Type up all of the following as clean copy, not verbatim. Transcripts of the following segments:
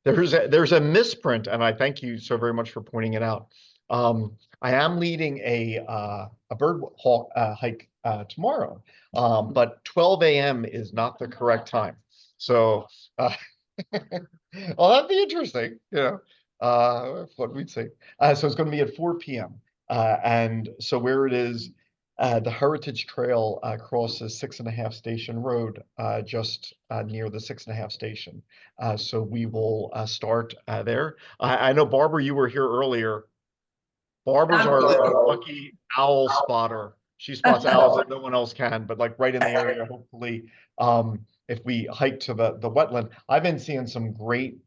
there's a misprint, and I thank you so very much for pointing it out. I am leading a bird hawk hike tomorrow, but 12 a.m. is not the correct time. So, well, that'd be interesting, what we'd say. So it's going to be at 4 p.m. And so where it is, the Heritage Trail crosses 6.5 Station Road, just near the 6.5 station. So we will start there. I know, Barbara, you were here earlier. Barbara's our lucky owl spotter. She spots owls that no one else can, but like right in the area, hopefully, if we hike to the wetland. I've been seeing some great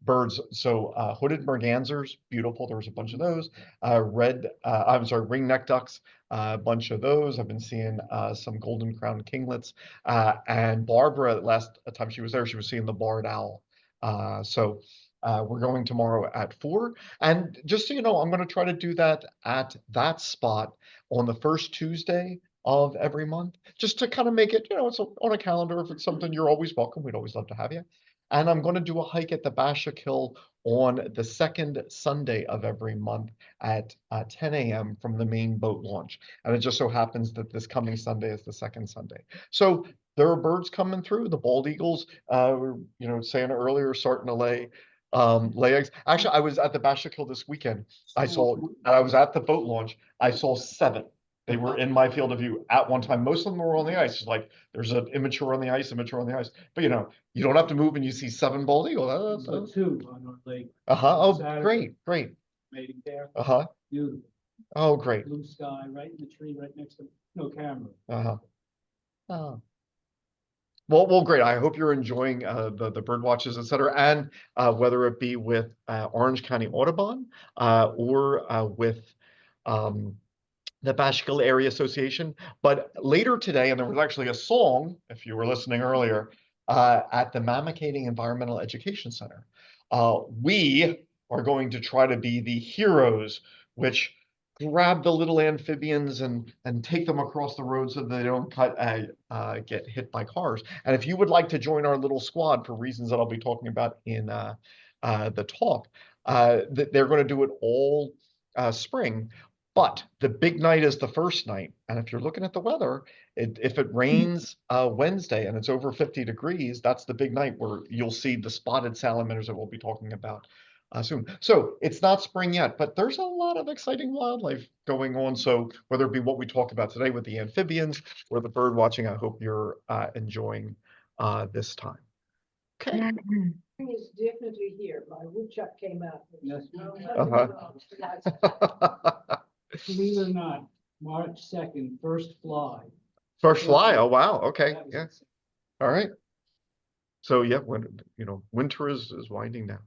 birds. So hooded mergansers, beautiful. There's a bunch of those. I'm sorry, ringneck ducks, a bunch of those. I've been seeing some golden crowned kinglets. And Barbara, last time she was there, she was seeing the barred owl. So we're going tomorrow at 4. And just so you know, I'm going to try to do that at that spot on the first Tuesday of every month, just to kind of make it, it's on a calendar. If it's something, you're always welcome. We'd always love to have you. And I'm going to do a hike at the Bashak Hill on the second Sunday of every month at 10 a.m. from the main boat launch. And it just so happens that this coming Sunday is the second Sunday. So there are birds coming through. The bald eagles, saying earlier, starting to lay eggs. Actually, I was at the Bashak Hill this weekend. And I was at the boat launch. I saw 7. They were in my field of view at one time. Most of them were on the ice. It's like there's an immature on the ice, immature on the ice. But you don't have to move and you see 7 bald eagles. Two on our lake. Oh, Saturday. great. Mating there. Beautiful. Oh, great. Blue sky, right in the tree, right next to no camera. Oh. Well, great. I hope you're enjoying the bird watches, et cetera, and whether it be with Orange County Audubon or with the Bashkill Area Association. But later today, and there was actually a song, if you were listening earlier, at the Mamakating Environmental Education Center. We are going to try to be the heroes, which grab the little amphibians and take them across the road so they don't get hit by cars. And if you would like to join our little squad for reasons that I'll be talking about in the talk, they're going to do it all spring. But the big night is the first night. And if you're looking at the weather, if it rains Wednesday and it's over 50 degrees, that's the big night where you'll see the spotted salamanders that we'll be talking about soon. So it's not spring yet, but there's a lot of exciting wildlife going on. So whether it be what we talk about today with the amphibians or the bird watching, I hope you're enjoying this time. Okay. Is definitely here. My woodchuck came out. Yes. Believe it or not, March 2nd, first fly. First fly. Oh, wow. Okay. Yeah. All right. So yeah, winter is winding down.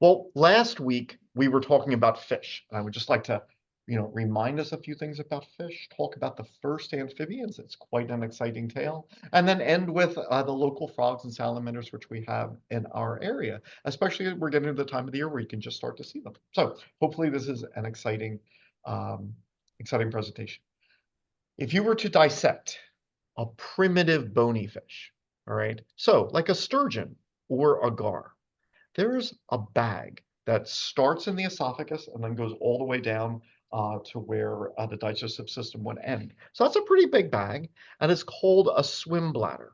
Well, last week we were talking about fish. And I would just like to, remind us a few things about fish, talk about the first amphibians. It's quite an exciting tale. And then end with the local frogs and salamanders, which we have in our area, especially we're getting to the time of the year where you can just start to see them. So hopefully this is an exciting presentation. If you were to dissect a primitive bony fish, all right, so like a sturgeon or a gar, there's a bag that starts in the esophagus and then goes all the way down to where the digestive system would end. So that's a pretty big bag, and it's called a swim bladder.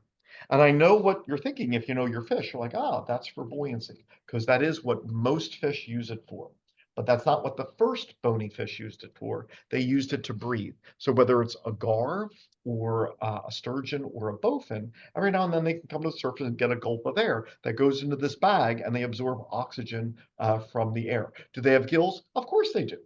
And I know what you're thinking if you know your fish. You're like, that's for buoyancy, because that is what most fish use it for. But that's not what the first bony fish used it for. They used it to breathe. So whether it's a gar or a sturgeon or a bowfin, every now and then they can come to the surface and get a gulp of air that goes into this bag, and they absorb oxygen from the air. Do they have gills? Of course they do.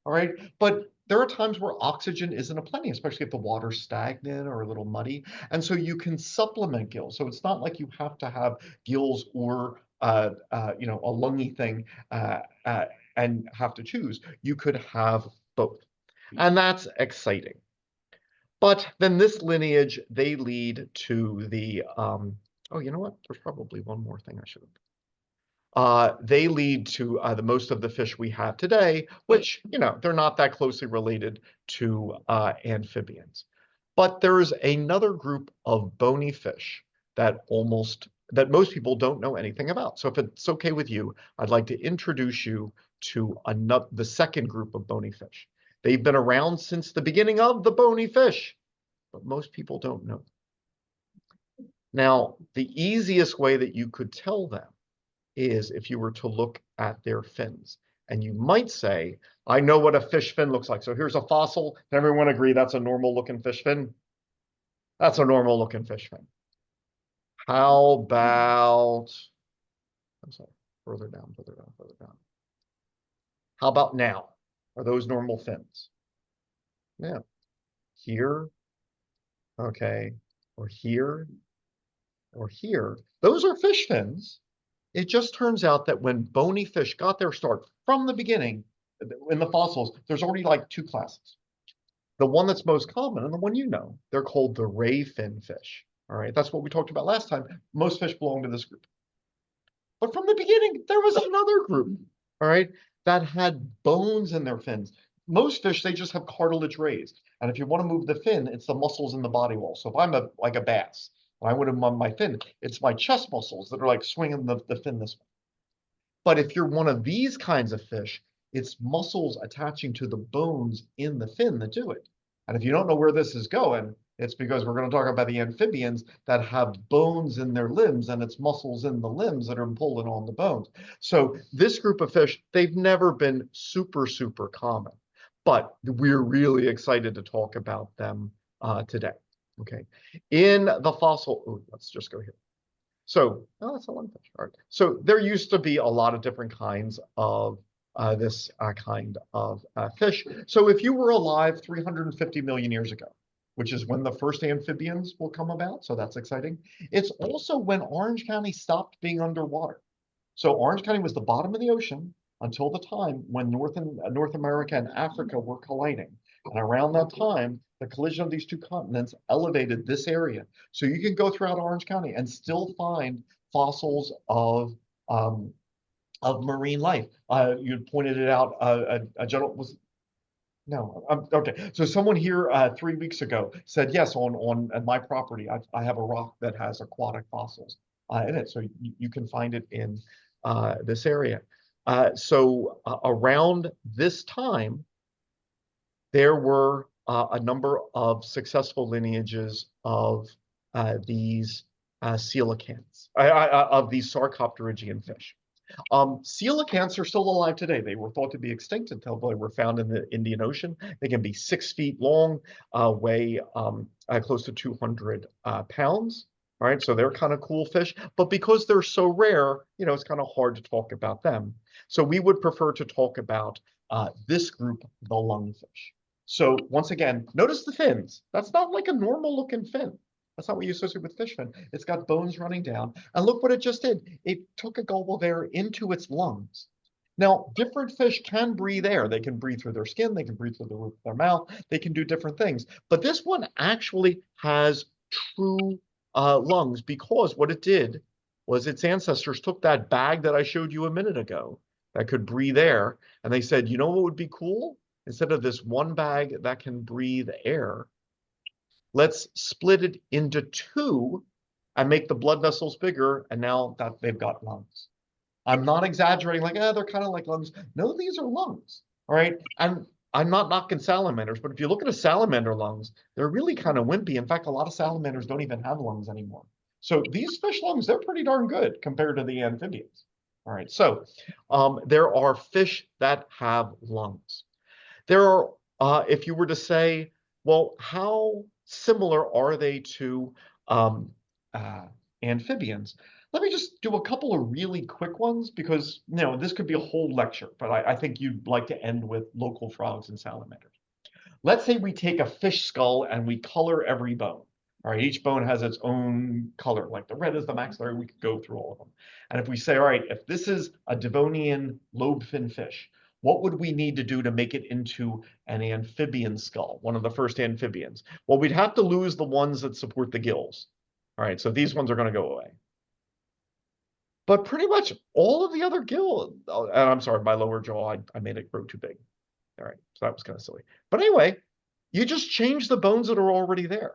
All right. But there are times where oxygen isn't aplenty, especially if the water's stagnant or a little muddy. And so you can supplement gills. So it's not like you have to have gills or a lungy thing and have to choose. You could have both. And that's exciting. But then this lineage, they lead to the, you know what? There's probably one more thing I should have. They lead to the most of the fish we have today, which, they're not that closely related to amphibians. But there's another group of bony fish that almost that most people don't know anything about. So if it's okay with you, I'd like to introduce you to the second group of bony fish. They've been around since the beginning of the bony fish, but most people don't know. Now, the easiest way that you could tell them is if you were to look at their fins. And you might say, I know what a fish fin looks like. So here's a fossil. Everyone agree that's a normal looking fish fin? That's a normal looking fish fin. How about, I'm sorry, further down, further down, further down. How about now? Are those normal fins? Yeah. Here, okay, or here, or here. Those are fish fins. It just turns out that when bony fish got their start from the beginning, in the fossils, there's already like two classes. The one that's most common, and the one you know, they're called the ray fin fish. All right, that's what we talked about last time. Most fish belong to this group. But from the beginning, there was another group, all right, that had bones in their fins. Most fish, they just have cartilage rays. And if you want to move the fin, it's the muscles in the body wall. So if I'm like a bass, and I would have on my fin, it's my chest muscles that are like swinging the fin this way. But if you're one of these kinds of fish, it's muscles attaching to the bones in the fin that do it. And if you don't know where this is going, it's because we're going to talk about the amphibians that have bones in their limbs, and it's muscles in the limbs that are pulling on the bones. So this group of fish, they've never been super, super common, but we're really excited to talk about them today. Okay. In the fossil, let's just go here. So, oh, that's a lungfish. All right. So there used to be a lot of different kinds of this kind of fish. So if you were alive 350 million years ago, which is when the first amphibians will come about, so that's exciting. It's also when Orange County stopped being underwater. So Orange County was the bottom of the ocean until the time when North America and Africa were colliding. And around that time, the collision of these two continents elevated this area. So you can go throughout Orange County and still find fossils of marine life. You pointed it out. A gentleman was no, okay. So someone here 3 weeks ago said yes. On my property, I have a rock that has aquatic fossils in it. So you can find it in this area. So around this time, there were a number of successful lineages of these coelacanths, of these sarcopterygian fish. Coelacanths are still alive today. They were thought to be extinct until they were found in the Indian Ocean. They can be 6 feet long, weigh close to 200 pounds. All right, so they're kind of cool fish, but because they're so rare, it's kind of hard to talk about them. So we would prefer to talk about this group, the lungfish. So once again, notice the fins. That's not like a normal looking fin. That's not what you associate with fish fin. It's got bones running down. And look what it just did. It took a gulp of air into its lungs. Now, different fish can breathe air. They can breathe through their skin. They can breathe through the roof of their mouth. They can do different things. But this one actually has true lungs, because what it did was its ancestors took that bag that I showed you a minute ago that could breathe air, and they said, you know what would be cool? Instead of this one bag that can breathe air, let's split it into 2 and make the blood vessels bigger, and now that they've got lungs. I'm not exaggerating, like, they're kind of like lungs. No, these are lungs, all right? And I'm not knocking salamanders, but if you look at a salamander lungs, they're really kind of wimpy. In fact, a lot of salamanders don't even have lungs anymore. So these fish lungs, they're pretty darn good compared to the amphibians. All right, so there are fish that have lungs. There are, if you were to say, well, how similar are they to amphibians? Let me just do a couple of really quick ones, because this could be a whole lecture, but I think you'd like to end with local frogs and salamanders. Let's say we take a fish skull and we color every bone. All right, each bone has its own color, like the red is the maxillary. We could go through all of them. And if we say, all right, if this is a Devonian lobefin fish, what would we need to do to make it into an amphibian skull, one of the first amphibians? Well, we'd have to lose the ones that support the gills. All right, so these ones are going to go away. But pretty much all of the other gill, and I'm sorry, my lower jaw, I made it grow too big. All right, so that was kind of silly. But anyway, you just change the bones that are already there.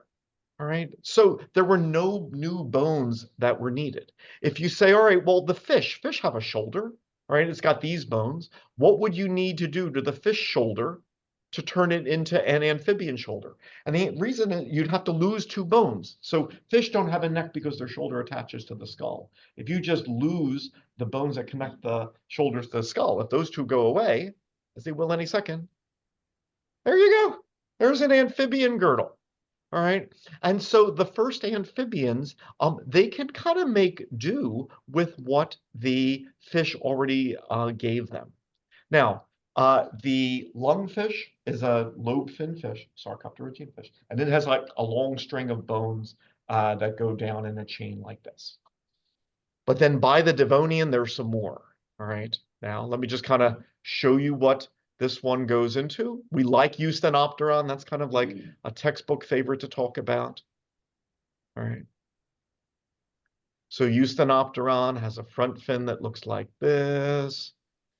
All right. So there were no new bones that were needed. If you say, all right, well, the fish have a shoulder, all right, it's got these bones. What would you need to do to the fish shoulder to turn it into an amphibian shoulder? And the reason is you'd have to lose two bones. So fish don't have a neck because their shoulder attaches to the skull. If you just lose the bones that connect the shoulders to the skull, if those two go away, as they will any second, there you go. There's an amphibian girdle. All right. And so the first amphibians, they can kind of make do with what the fish already gave them. Now, the lungfish is a lobe fin fish, sarcopterygian fish, and it has like a long string of bones that go down in a chain like this. But then by the Devonian, there's some more. All right. Now, let me just kind of show you what this one goes into. We like Eusthenopteron. That's kind of like a textbook favorite to talk about. All right. So Eusthenopteron has a front fin that looks like this.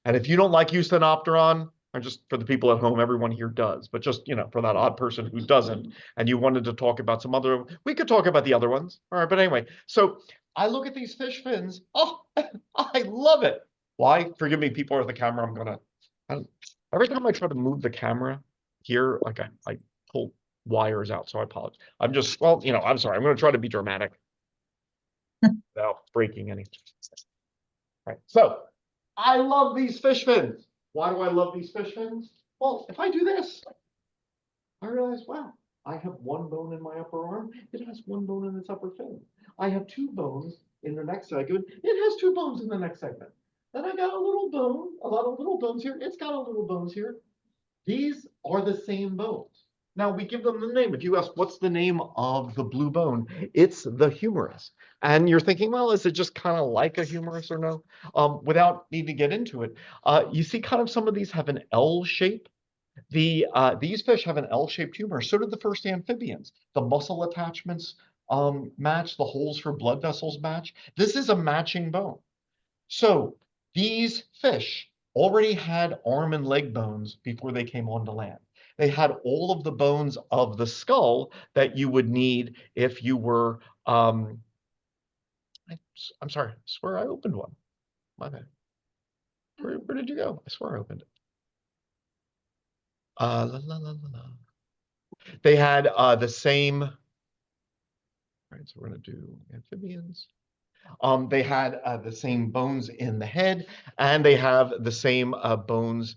And if you don't like Eusthenopteron, or just for the people at home, everyone here does, but just, you know, for that odd person who doesn't, and you wanted to talk about some other, we could talk about the other ones. All right, but anyway, so I look at these fish fins. Oh, I love it. Why? Forgive me, people are at the camera. Every time I try to move the camera here, like I pull wires out, so I apologize. I'm just, well, you know, I'm sorry. I'm going to try to be dramatic without breaking anything. All right, so I love these fish fins. Why do I love these fish fins? Well, if I do this, I realize, wow, I have one bone in my upper arm. It has one bone in its upper fin. I have two bones in the next segment. It has two bones in the next segment. Then I got a little bone, a lot of little bones here. It's got a little bones here. These are the same bones. Now we give them the name. If you ask, what's the name of the blue bone? It's the humerus. And you're thinking, well, is it just kind of like a humerus or no? Without needing to get into it, you see kind of some of these have an L shape. These fish have an L-shaped humerus. So did the first amphibians. The muscle attachments match, the holes for blood vessels match. This is a matching bone. So these fish already had arm and leg bones before they came onto land. They had all of the bones of the skull that you would need if you were, I'm sorry, I swear I opened one. My bad. Where did you go? I swear I opened it. La, la, la, la, la. They had the same, all right, so we're gonna do amphibians. They had the same bones in the head, and they have the same bones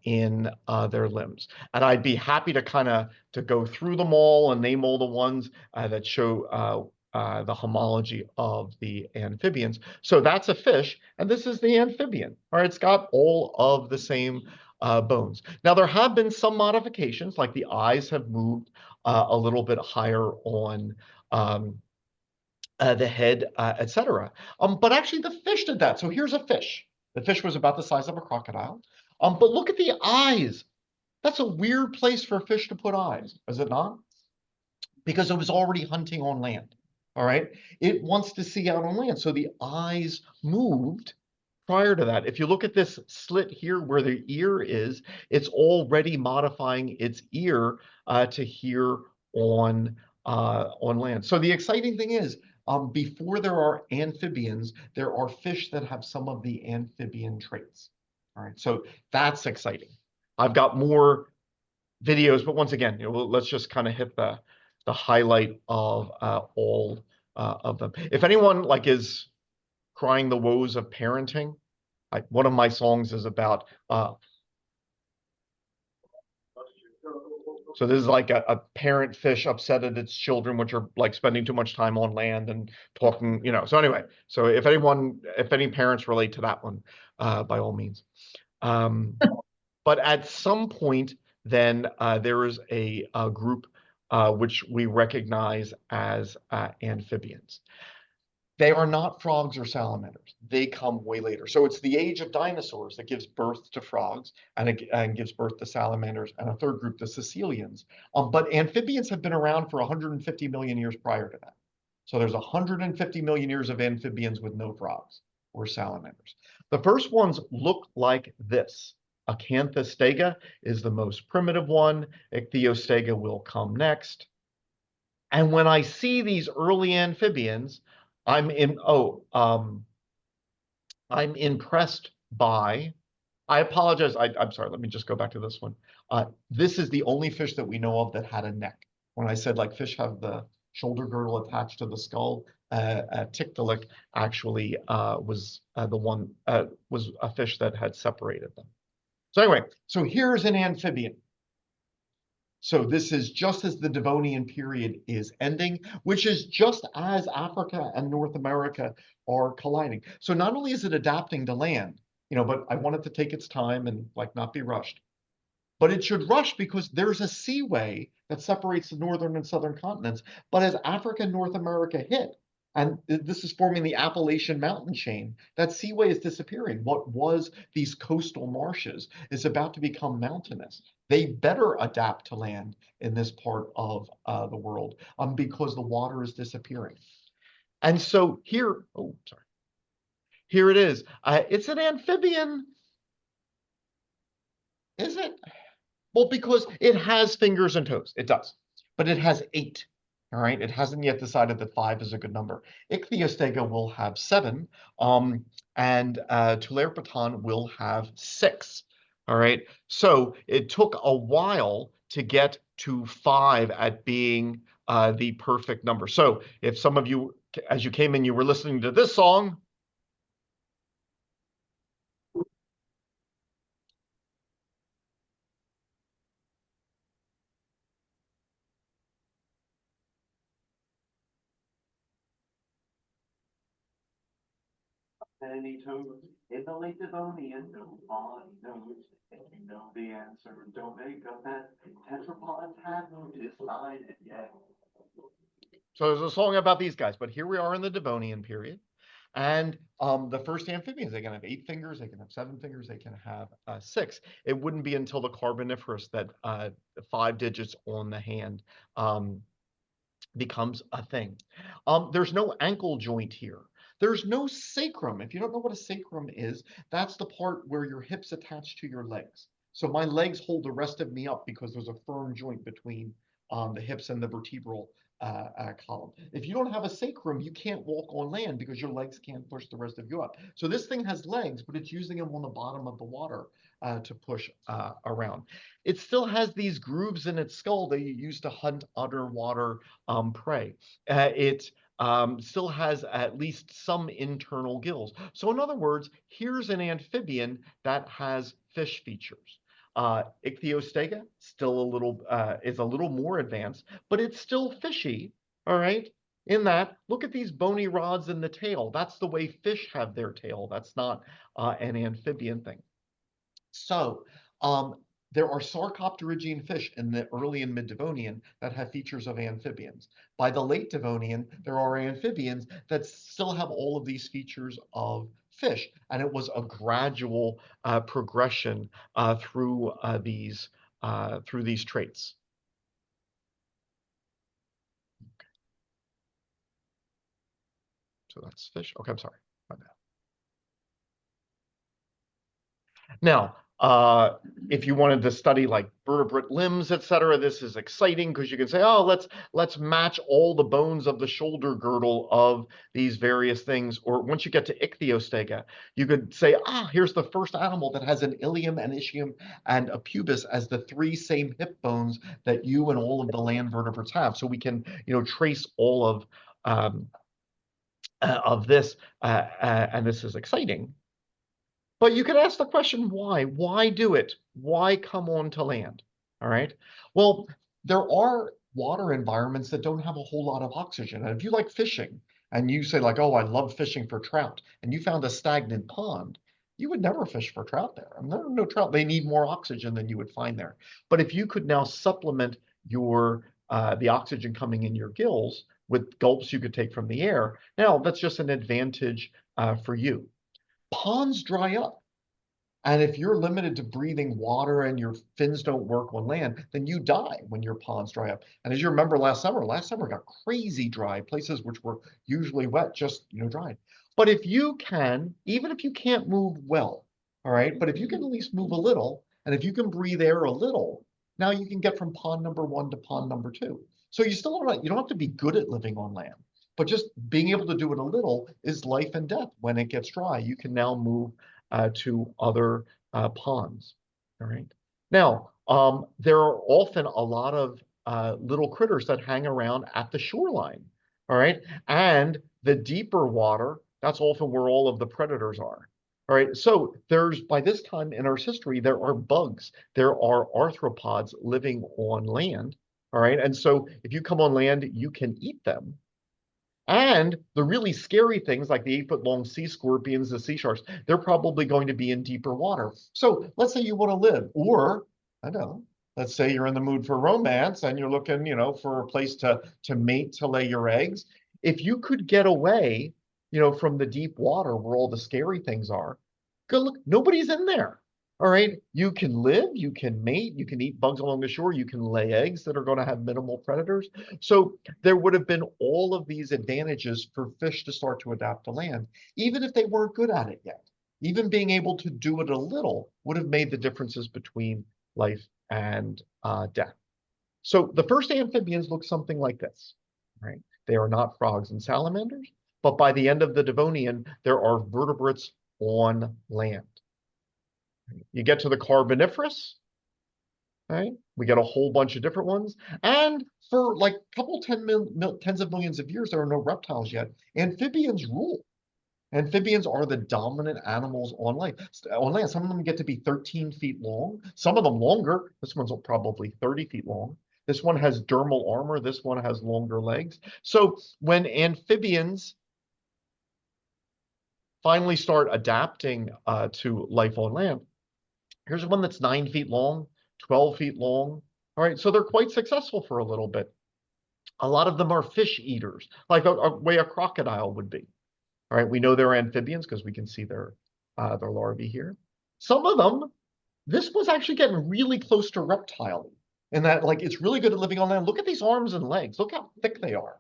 in their limbs. And I'd be happy to kind of to go through them all and name all the ones that show the homology of the amphibians. So that's a fish, and this is the amphibian. All right, it's got all of the same bones. Now there have been some modifications, like the eyes have moved a little bit higher on the head, etc. But actually the fish did that. So here's a fish. The fish was about the size of a crocodile. But look at the eyes. That's a weird place for a fish to put eyes, is it not? Because it was already hunting on land. All right. It wants to see out on land. So the eyes moved prior to that. If you look at this slit here where the ear is, it's already modifying its ear to hear on land. So the exciting thing is, before there are amphibians, there are fish that have some of the amphibian traits. All right, so that's exciting. I've got more videos, but once again, let's just kind of hit the highlight of all of them. If anyone like is crying the woes of parenting, one of my songs is about so this is like a parent fish upset at its children, which are like spending too much time on land and talking, you know. So anyway, so if any parents relate to that one, by all means. But at some point, then there is a group which we recognize as amphibians. They are not frogs or salamanders. They come way later. So it's the age of dinosaurs that gives birth to frogs and gives birth to salamanders, and a third group, the caecilians. But amphibians have been around for 150 million years prior to that. So there's 150 million years of amphibians with no frogs or salamanders. The first ones look like this. Acanthostega is the most primitive one. Ichthyostega will come next. And when I see these early amphibians, I'm impressed by, I apologize. I'm sorry. Let me just go back to this one. This is the only fish that we know of that had a neck. When I said like fish have the shoulder girdle attached to the skull, Tiktaalik actually was was a fish that had separated them. So anyway, so here's an amphibian. So this is just as the Devonian period is ending, which is just as Africa and North America are colliding. So not only is it adapting to land, but I want it to take its time and like not be rushed. But it should rush because there's a seaway that separates the northern and southern continents. But as Africa and North America hit, and this is forming the Appalachian mountain chain, that seaway is disappearing. What was these coastal marshes is about to become mountainous. They better adapt to land in this part of the world because the water is disappearing. And so here, oh, sorry. Here it is. It's an amphibian. Is it? Well, because it has fingers and toes. It does. But it has 8. All right. It hasn't yet decided that 5 is a good number. Ichthyostega will have 7. And Tularpaton will have 6. All right. So it took a while to get to 5 at being the perfect number. So if some of you, as you came in, you were listening to this song. Many toes in the late Devonian, nobody knows. If you know the answer, don't make a bet. Tetrapods haven't decided yet. So there's a song about these guys, but here we are in the Devonian period. And the first amphibians, they can have 8 fingers, they can have 7 fingers, they can have 6. It wouldn't be until the Carboniferous that 5 digits on the hand becomes a thing. There's no ankle joint here. There's no sacrum. If you don't know what a sacrum is, that's the part where your hips attach to your legs. So my legs hold the rest of me up because there's a firm joint between the hips and the vertebral column. If you don't have a sacrum, you can't walk on land because your legs can't push the rest of you up. So this thing has legs, but it's using them on the bottom of the water to push around. It still has these grooves in its skull that you use to hunt underwater prey. It still has at least some internal gills. So in other words, here's an amphibian that has fish features. Ichthyostega still is a little more advanced, but it's still fishy, all right? In that, look at these bony rods in the tail. That's the way fish have their tail. That's not an amphibian thing. So there are sarcopterygian fish in the early and mid-Devonian that have features of amphibians. By the late Devonian, there are amphibians that still have all of these features of fish, and it was a gradual progression through these traits. Okay. So that's fish. Okay, I'm sorry. My bad. Now, if you wanted to study like vertebrate limbs, etc., this is exciting because you can say, oh, let's match all the bones of the shoulder girdle of these various things. Or once you get to Ichthyostega, you could say, here's the first animal that has an ilium, an ischium, and a pubis as the 3 same hip bones that you and all of the land vertebrates have. So we can, trace all of this, and this is exciting. But you could ask the question, why? Why do it? Why come on to land? All right. Well, there are water environments that don't have a whole lot of oxygen. And if you like fishing and you say like, oh, I love fishing for trout, and you found a stagnant pond, you would never fish for trout there. I mean, there are no trout. They need more oxygen than you would find there. But if you could now supplement the oxygen coming in your gills with gulps you could take from the air, now that's just an advantage for you. Ponds dry up. And if you're limited to breathing water and your fins don't work on land, then you die when your ponds dry up. And as you remember last summer got crazy dry. Places which were usually wet just, dried. But if you can, even if you can't move well, all right, but if you can at least move a little, and if you can breathe air a little, now you can get from pond number 1 to pond number 2. So you don't have to be good at living on land, but just being able to do it a little is life and death. When it gets dry, you can now move to other ponds. All right. Now, there are often a lot of little critters that hang around at the shoreline. All right. And the deeper water, that's often where all of the predators are. All right. So by this time in Earth's history, there are bugs, there are arthropods living on land. All right. And so if you come on land, you can eat them. And the really scary things like the 8-foot long sea scorpions, the sea sharks, they're probably going to be in deeper water. So let's say you want to live, or I don't know, let's say you're in the mood for romance and you're looking, for a place to mate, to lay your eggs. If you could get away, from the deep water where all the scary things are, go look, nobody's in there. All right. You can live, you can mate, you can eat bugs along the shore, you can lay eggs that are going to have minimal predators. So there would have been all of these advantages for fish to start to adapt to land, even if they weren't good at it yet. Even being able to do it a little would have made the differences between life and death. So the first amphibians look something like this, right? They are not frogs and salamanders, but by the end of the Devonian, there are vertebrates on land. You get to the Carboniferous, right? We get a whole bunch of different ones. And for like a couple tens of millions of years, there are no reptiles yet. Amphibians rule. Amphibians are the dominant animals on land. Some of them get to be 13 feet long, some of them longer. This one's probably 30 feet long. This one has dermal armor. This one has longer legs. So when amphibians finally start adapting to life on land, here's one that's 9 feet long, 12 feet long. All right, so they're quite successful for a little bit. A lot of them are fish eaters, like a way a crocodile would be. All right, we know they're amphibians because we can see their larvae here. Some of them, this was actually getting really close to reptile in that, like, it's really good at living on land. Look at these arms and legs. Look how thick they are.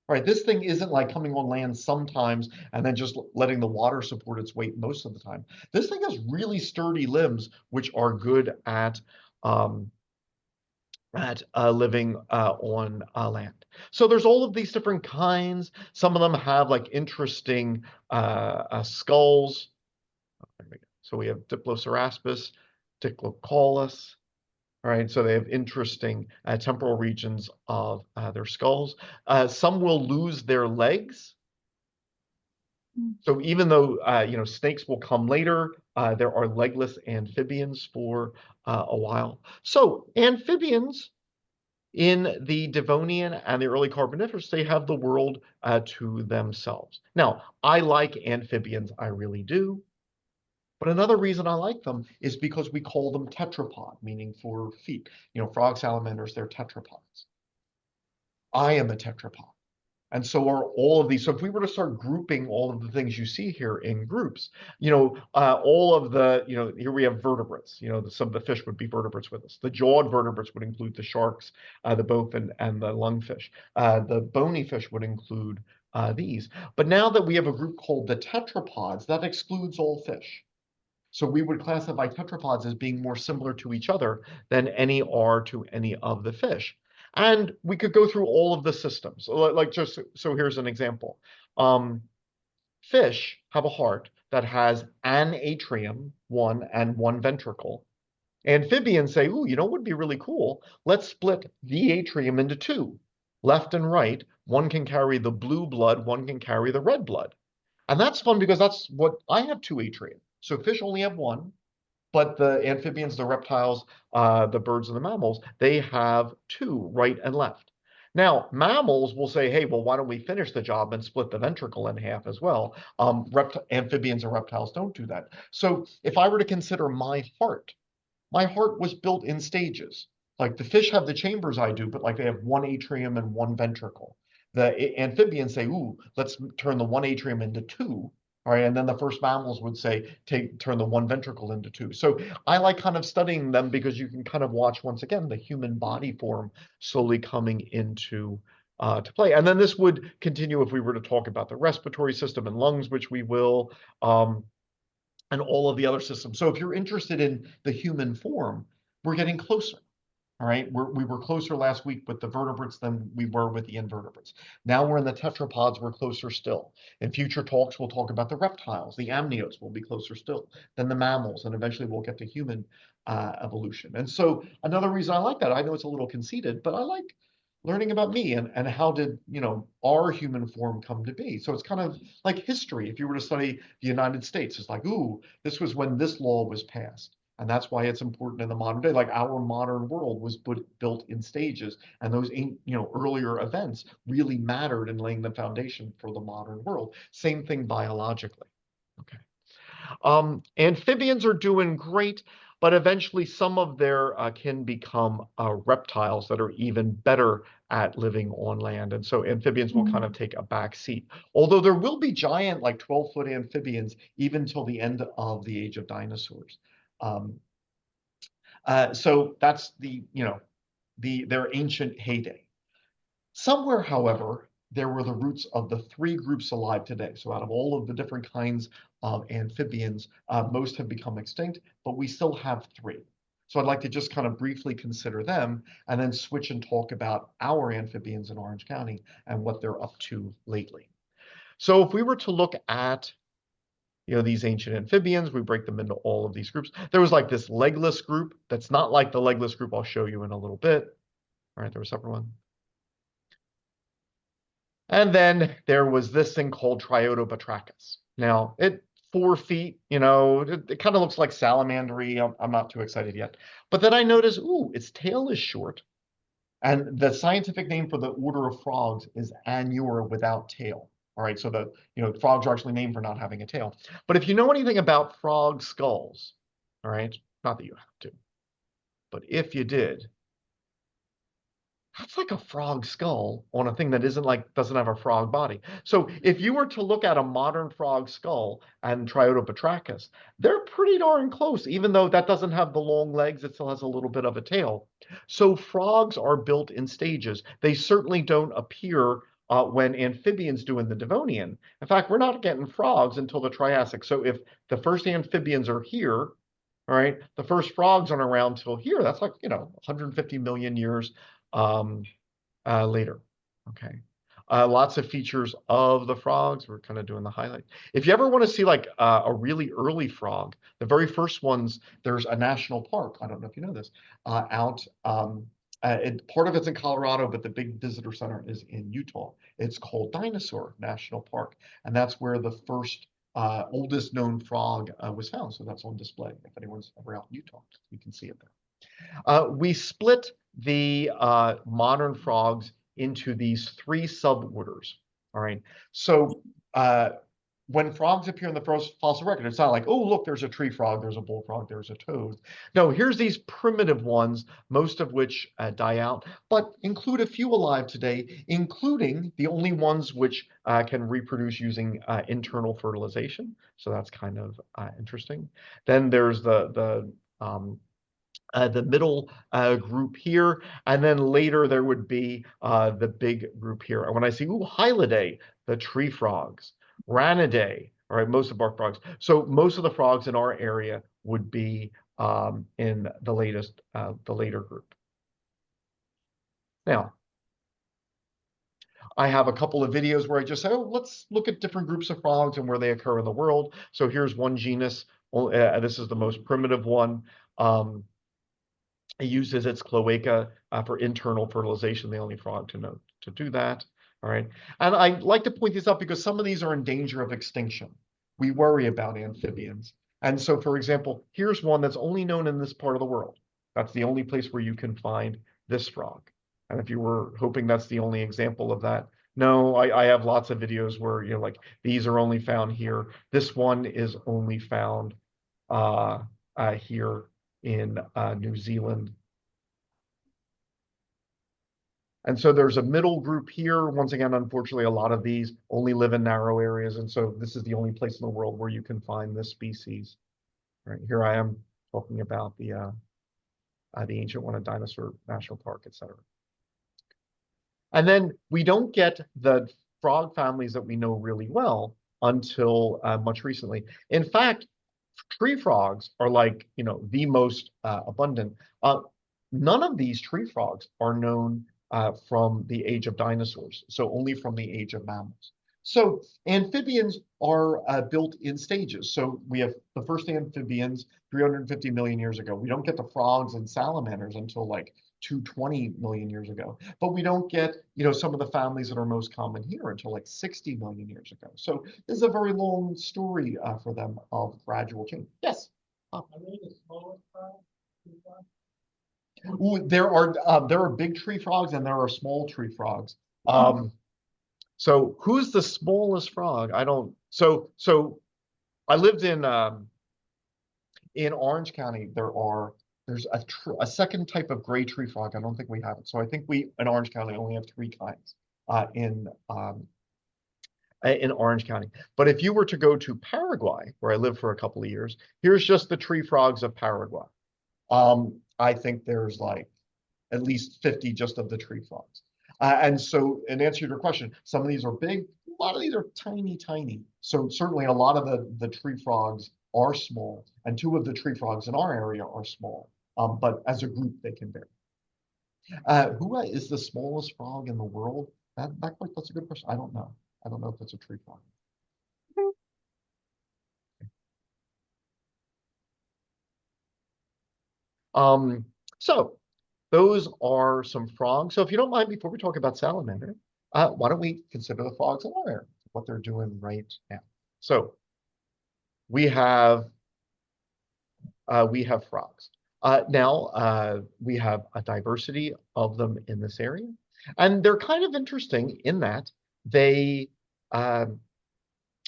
All right, this thing isn't like coming on land sometimes and then just letting the water support its weight most of the time. This thing has really sturdy limbs, which are good at living on land. So there's all of these different kinds. Some of them have like interesting skulls. So we have Diploceraspis, Diclocaulus. All right, so they have interesting temporal regions of their skulls. Some will lose their legs. So even though snakes will come later, there are legless amphibians for a while. So amphibians in the Devonian and the early Carboniferous, they have the world to themselves. Now, I like amphibians, I really do. But another reason I like them is because we call them tetrapod, meaning 4 feet. Frog salamanders, they're tetrapods. I am a tetrapod. And so are all of these. So if we were to start grouping all of the things you see here in groups, all of the, here we have vertebrates. Some of the fish would be vertebrates with us. The jawed vertebrates would include the sharks, the bowfin, and the lungfish. The bony fish would include these. But now that we have a group called the tetrapods, that excludes all fish. So we would classify tetrapods as being more similar to each other than any are to any of the fish. And we could go through all of the systems. So here's an example. Fish have a heart that has an atrium, one, and one ventricle. Amphibians say, ooh, what would be really cool? Let's split the atrium into two, left and right. One can carry the blue blood, one can carry the red blood. And that's fun because that's what I have, two atria. So fish only have one, but the amphibians, the reptiles, the birds and the mammals, they have two, right and left. Now, mammals will say, hey, well, why don't we finish the job and split the ventricle in half as well? Amphibians and reptiles don't do that. So if I were to consider my heart was built in stages. Like the fish have the chambers I do, but like they have one atrium and one ventricle. The amphibians say, ooh, let's turn the one atrium into two. All right, and then the first mammals would say, turn the one ventricle into two. So I like kind of studying them because you can kind of watch, once again, the human body form slowly coming into to play. And then this would continue if we were to talk about the respiratory system and lungs, which we will, and all of the other systems. So if you're interested in the human form, we're getting closer. All right, we were closer last week with the vertebrates than we were with the invertebrates. Now we're in the tetrapods, we're closer still. In future talks, we'll talk about the reptiles, the amniotes will be closer still than the mammals, and eventually we'll get to human evolution. And so another reason I like that, I know it's a little conceited, but I like learning about me and how did, our human form come to be. So it's kind of like history. If you were to study the United States, it's like, ooh, this was when this law was passed. And that's why it's important in the modern day. Like our modern world was built in stages, and those earlier events really mattered in laying the foundation for the modern world. Same thing biologically. Okay. Amphibians are doing great, but eventually some of their can become reptiles that are even better at living on land. And so amphibians will kind of take a back seat. Although there will be giant, like 12-foot amphibians, even till the end of the age of dinosaurs. So that's their ancient heyday. Somewhere, however, there were the roots of the three groups alive today. So out of all of the different kinds of amphibians, most have become extinct, but we still have three. So I'd like to just kind of briefly consider them and then switch and talk about our amphibians in Orange County and what they're up to lately. So if we were to look at these ancient amphibians, we break them into all of these groups. There was like this legless group that's not like the legless group I'll show you in a little bit. All right, there was a separate one. And then there was this thing called Triodobatrachus. Now, 4 feet, it kind of looks like salamandery. I'm not too excited yet. But then I noticed, ooh, its tail is short. And the scientific name for the order of frogs is Anura without tail. All right, so frogs are actually named for not having a tail. But if you know anything about frog skulls, all right, not that you have to, but if you did, that's like a frog skull on a thing that doesn't have a frog body. So if you were to look at a modern frog skull and Triodobatrachus, they're pretty darn close, even though that doesn't have the long legs, it still has a little bit of a tail. So frogs are built in stages. They certainly don't appear when amphibians do in the Devonian. In fact, we're not getting frogs until the Triassic. So if the first amphibians are here, all right, the first frogs aren't around till here. That's like, 150 million years later. Okay. Lots of features of the frogs. We're kind of doing the highlight. If you ever want to see like a really early frog, the very first ones, there's a national park. I don't know if you know this, out. Part of it's in Colorado, but the big visitor center is in Utah. It's called Dinosaur National Park, and that's where the first oldest known frog was found. So that's on display. If anyone's ever out in Utah, you can see it there. We split the modern frogs into these 3 suborders. All right. So when frogs appear in the first fossil record, it's not like, oh, look, there's a tree frog, there's a bullfrog, there's a toad. No, here's these primitive ones, most of which die out, but include a few alive today, including the only ones which can reproduce using internal fertilization. So that's kind of interesting. Then there's the middle group here, and then later there would be the big group here. And when I see, ooh, Hylidae, the tree frogs, Ranidae, all right, most of our frogs. So most of the frogs in our area would be in the later group. Now, I have a couple of videos where I just say, oh, let's look at different groups of frogs and where they occur in the world. So here's one genus. This is the most primitive one. It uses its cloaca for internal fertilization, the only frog to know to do that. All right. And I like to point these out because some of these are in danger of extinction. We worry about amphibians. And so, for example, here's one that's only known in this part of the world. That's the only place where you can find this frog. And if you were hoping that's the only example of that, no, I have lots of videos where, like these are only found here. This one is only found here in New Zealand. And so there's a middle group here. Once again, unfortunately, a lot of these only live in narrow areas. And so this is the only place in the world where you can find this species. Right here I am talking about the ancient one at Dinosaur National Park, etc. And then we don't get the frog families that we know really well until much recently. In fact, tree frogs are like, the most abundant. none of these tree frogs are known from the age of dinosaurs, so only from the age of mammals. So amphibians are built in stages. So we have the first amphibians 350 million years ago. We don't get the frogs and salamanders until like 220 million years ago. But we don't get, some of the families that are most common here until like 60 million years ago. So this is a very long story for them of gradual change. Yes. Are they the smallest frogs? Ooh, there are big tree frogs and there are small tree frogs. So who's the smallest frog? I don't. So I lived in Orange County. There's a second type of gray tree frog. I don't think we have it. So I think we in Orange County only have three kinds in Orange County. But if you were to go to Paraguay, where I lived for a couple of years, here's just the tree frogs of Paraguay. I think there's like at least 50 just of the tree frogs. And so, in answer to your question, some of these are big, a lot of these are tiny, tiny. So certainly a lot of the tree frogs are small, and two of the tree frogs in our area are small. But as a group, they can vary. Who is the smallest frog in the world? That's a good question. I don't know. I don't know if it's a tree frog. So those are some frogs. So if you don't mind, before we talk about salamander, why don't we consider the frogs in our area, what they're doing right now. So we have frogs. Now we have a diversity of them in this area, and they're kind of interesting in that they, the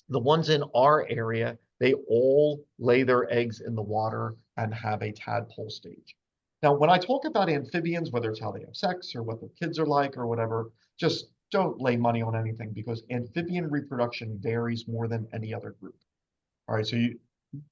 ones in our area, they all lay their eggs in the water and have a tadpole stage. Now, when I talk about amphibians, whether it's how they have sex or what their kids are like or whatever, just don't lay money on anything because amphibian reproduction varies more than any other group. All right, so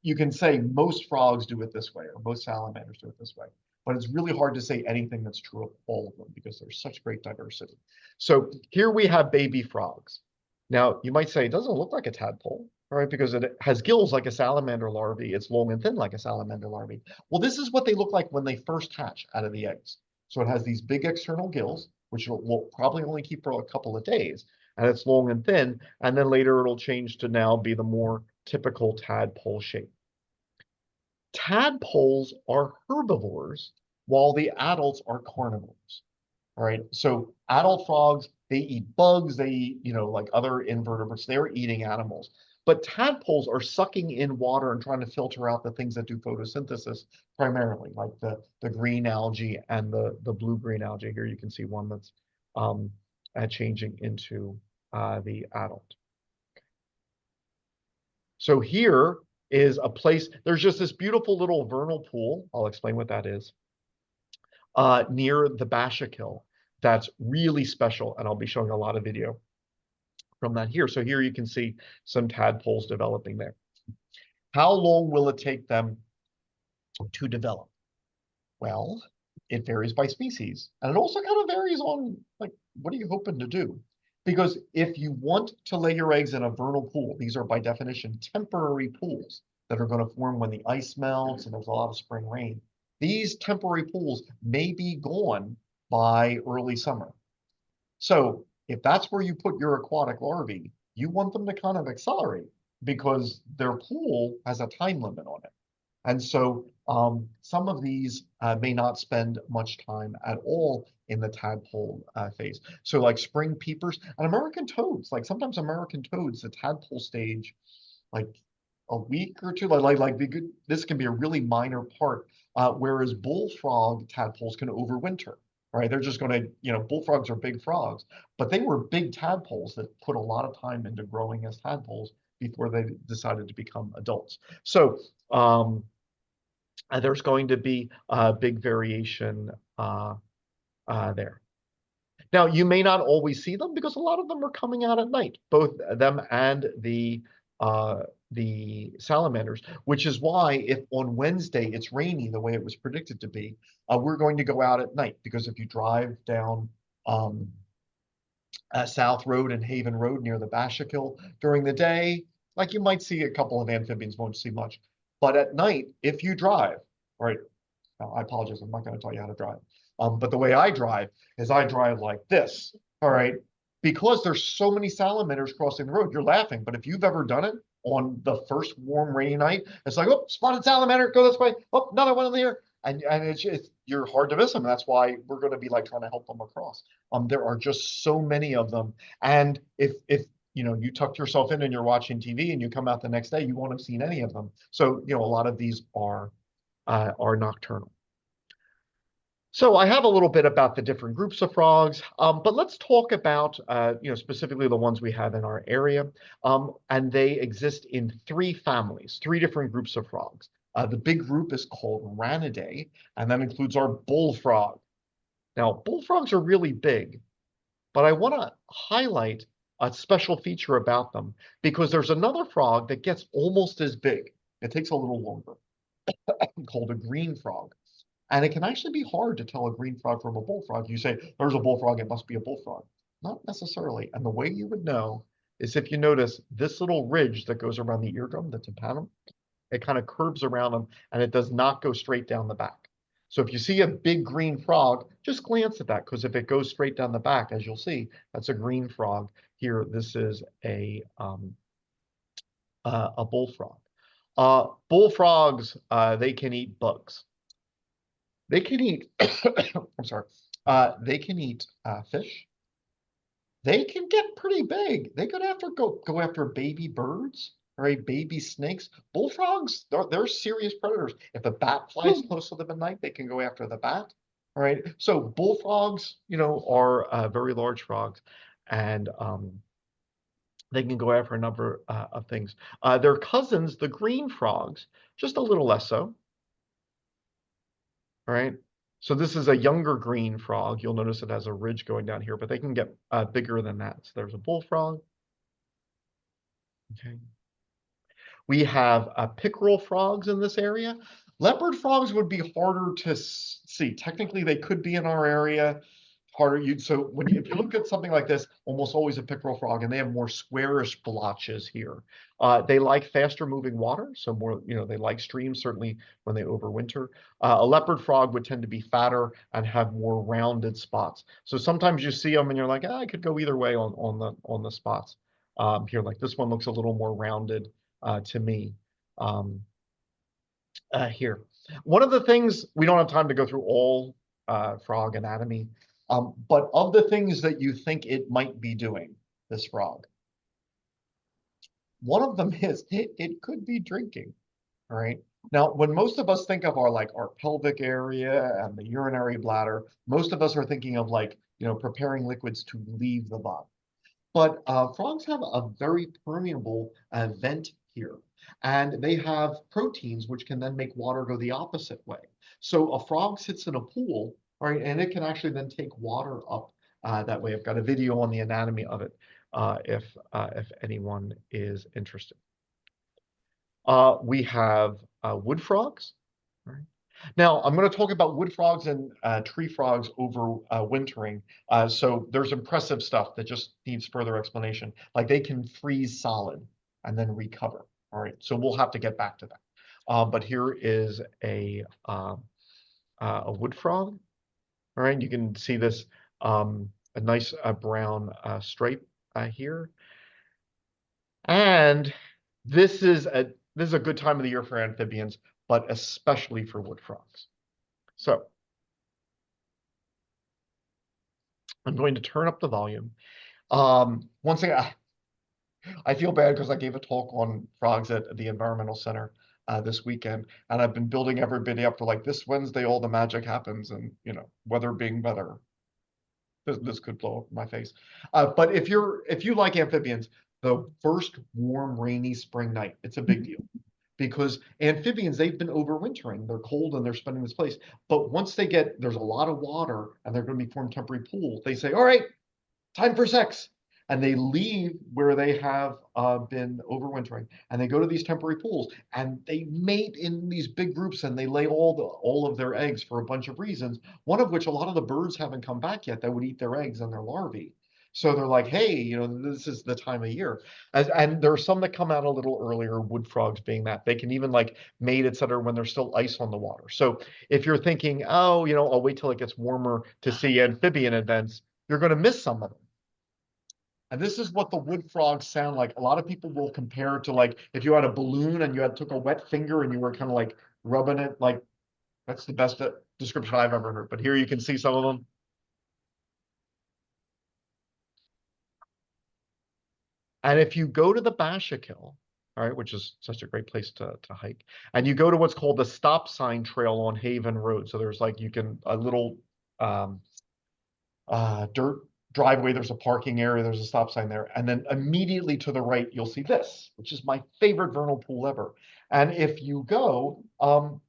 you can say most frogs do it this way or most salamanders do it this way, but it's really hard to say anything that's true of all of them because there's such great diversity. So here we have baby frogs. Now, you might say, it doesn't look like a tadpole, right? Because it has gills like a salamander larvae. It's long and thin like a salamander larvae. Well, this is what they look like when they first hatch out of the eggs. So it has these big external gills, which will probably only keep for a couple of days, and it's long and thin, and then later it'll change to now be the more typical tadpole shape. Tadpoles are herbivores, while the adults are carnivores. All right, so adult frogs, they eat bugs, they eat, like other invertebrates, they're eating animals. But tadpoles are sucking in water and trying to filter out the things that do photosynthesis primarily, like the green algae and the blue-green algae. Here you can see one that's changing into the adult. So here is a place, there's just this beautiful little vernal pool. I'll explain what that is. Near the Bashakil, that's really special, and I'll be showing a lot of video from that here. So here you can see some tadpoles developing there. How long will it take them to develop? Well, it varies by species, and it also kind of varies on, like, what are you hoping to do? Because if you want to lay your eggs in a vernal pool, these are by definition temporary pools that are going to form when the ice melts and there's a lot of spring rain. These temporary pools may be gone by early summer. So if that's where you put your aquatic larvae, you want them to kind of accelerate because their pool has a time limit on it. And so some of these may not spend much time at all in the tadpole phase. So like spring peepers and American toads, like sometimes American toads, the tadpole stage, like a week or two, this can be a really minor part, whereas bullfrog tadpoles can overwinter, right? They're just going to, bullfrogs are big frogs, but they were big tadpoles that put a lot of time into growing as tadpoles before they decided to become adults. So there's going to be a big variation there. Now, you may not always see them because a lot of them are coming out at night, both them and the salamanders, which is why if on Wednesday it's rainy the way it was predicted to be, we're going to go out at night because if you drive down South Road and Haven Road near the Bashakil during the day, like you might see a couple of amphibians, won't see much. But at night, if you drive, right, Now, I apologize, I'm not going to tell you how to drive. But the way I drive is I drive like this, all right? Because there's so many salamanders crossing the road, you're laughing. But if you've ever done it on the first warm, rainy night, it's like, oh, spotted salamander, go this way. Oh, another one in there. And it's you're hard to miss them. That's why we're going to be like trying to help them across. There are just so many of them. And if you know, you tucked yourself in and you're watching TV and you come out the next day, you won't have seen any of them. So, you know, a lot of these are nocturnal. So I have a little bit about the different groups of frogs, but let's talk about, you know, specifically the ones we have in our area. And they exist in three families, three different groups of frogs. The big group is called Ranidae, and that includes our bullfrog. Now, bullfrogs are really big, but I want to highlight a special feature about them because there's another frog that gets almost as big. It takes a little longer, called a green frog. And it can actually be hard to tell a green frog from a bullfrog. You say, there's a bullfrog, it must be a bullfrog. Not necessarily. And the way you would know is if you notice this little ridge that goes around the eardrum, the tympanum, it kind of curves around them and it does not go straight down the back. So if you see a big green frog, just glance at that, because if it goes straight down the back, as you'll see, that's a green frog. Here, this is a bullfrog. Bullfrogs, they can eat bugs. They can eat, I'm sorry, they can eat fish. They can get pretty big. They could go after baby birds, right? Baby snakes. Bullfrogs, they're serious predators. If a bat flies close to them at night, they can go after the bat. All right. So bullfrogs, you know, are very large frogs, and they can go after a number of things. Their cousins, the green frogs, just a little less so. All right. So this is a younger green frog. You'll notice it has a ridge going down here, but they can get bigger than that. So there's a bullfrog. Okay. We have pickerel frogs in this area. Leopard frogs would be harder to see. Technically, they could be in our area. Harder. So if you look at something like this, almost always a pickerel frog, and they have more squarish blotches here. They like faster moving water, so more, you know, they like streams, certainly when they overwinter. A leopard frog would tend to be fatter and have more rounded spots. So sometimes you see them and you're like, I could go either way on the spots. Here, like this one looks a little more rounded to me. Here, one of the things, we don't have time to go through all frog anatomy. But of the things that you think it might be doing, this frog, one of them is it could be drinking. All right. Now, when most of us think of our pelvic area and the urinary bladder, most of us are thinking of preparing liquids to leave the body. But frogs have a very permeable vent here, and they have proteins which can then make water go the opposite way. So a frog sits in a pool, right, and it can actually then take water up that way. I've got a video on the anatomy of it if anyone is interested. We have wood frogs. Right. Now, I'm going to talk about wood frogs and tree frogs over wintering. So there's impressive stuff that just needs further explanation. Like they can freeze solid and then recover. All right, so we'll have to get back to that. But here is a wood frog. All right, you can see this a nice brown stripe here. And this is a good time of the year for amphibians, but especially for wood frogs. So I'm going to turn up the volume. Once again, I feel bad because I gave a talk on frogs at the Environmental Center this weekend, and I've been building everybody up for like this Wednesday, all the magic happens, and weather being better, this could blow up in my face. But if you like amphibians, the first warm, rainy spring night, it's a big deal. Because amphibians, they've been overwintering. They're cold and they're spending this place. But once there's a lot of water and they're going to be formed temporary pools, they say, all right, time for sex. And they leave where they have been overwintering. And they go to these temporary pools. And they mate in these big groups and they lay all of their eggs for a bunch of reasons. One of which, a lot of the birds haven't come back yet that would eat their eggs and their larvae. So they're like, hey, you know, this is the time of year. And there are some that come out a little earlier, wood frogs being that. They can even like mate, et cetera, when there's still ice on the water. So if you're thinking, oh, you know, I'll wait till it gets warmer to see amphibian events, you're going to miss some of them. And this is what the wood frogs sound like. A lot of people will compare it to like if you had a balloon and you had took a wet finger and you were kind of like rubbing it, like that's the best description I've ever heard. But here you can see some of them. And if you go to the Bashakil, all right, which is such a great place to hike, and you go to what's called the stop sign trail on Haven Road. So there's like you can a little um, dirt driveway, there's a parking area, there's a stop sign there. And then immediately to the right, you'll see this, which is my favorite vernal pool ever. And if you go,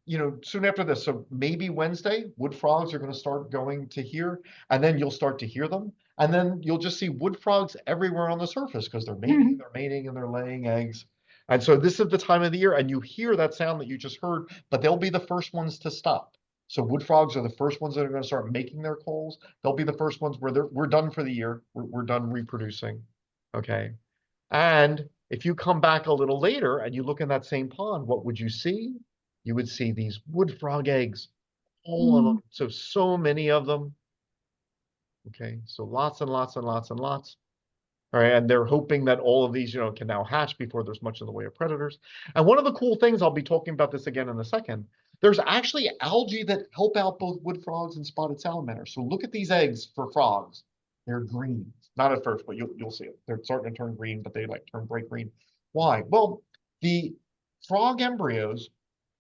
you know, soon after this, so maybe Wednesday, wood frogs are going to start going to here, and then you'll start to hear them. And then you'll just see wood frogs everywhere on the surface because they're mating, and they're laying eggs. And so this is the time of the year, and you hear that sound that you just heard, but they'll be the first ones to stop. So wood frogs are the first ones that are going to start making their calls. They'll be the first ones where we're done for the year. We're done reproducing. Okay. And if you come back a little later and you look in that same pond, what would you see? You would see these wood frog eggs, all of them. So many of them. Okay. So lots and lots and lots and lots. All right, and they're hoping that all of these, you know, can now hatch before there's much in the way of predators. And one of the cool things, I'll be talking about this again in a second, there's actually algae that help out both wood frogs and spotted salamanders. So look at these eggs for frogs. They're green. Not at first, but you'll see it. They're starting to turn green, but they like turn bright green. Why? Well, the frog embryos,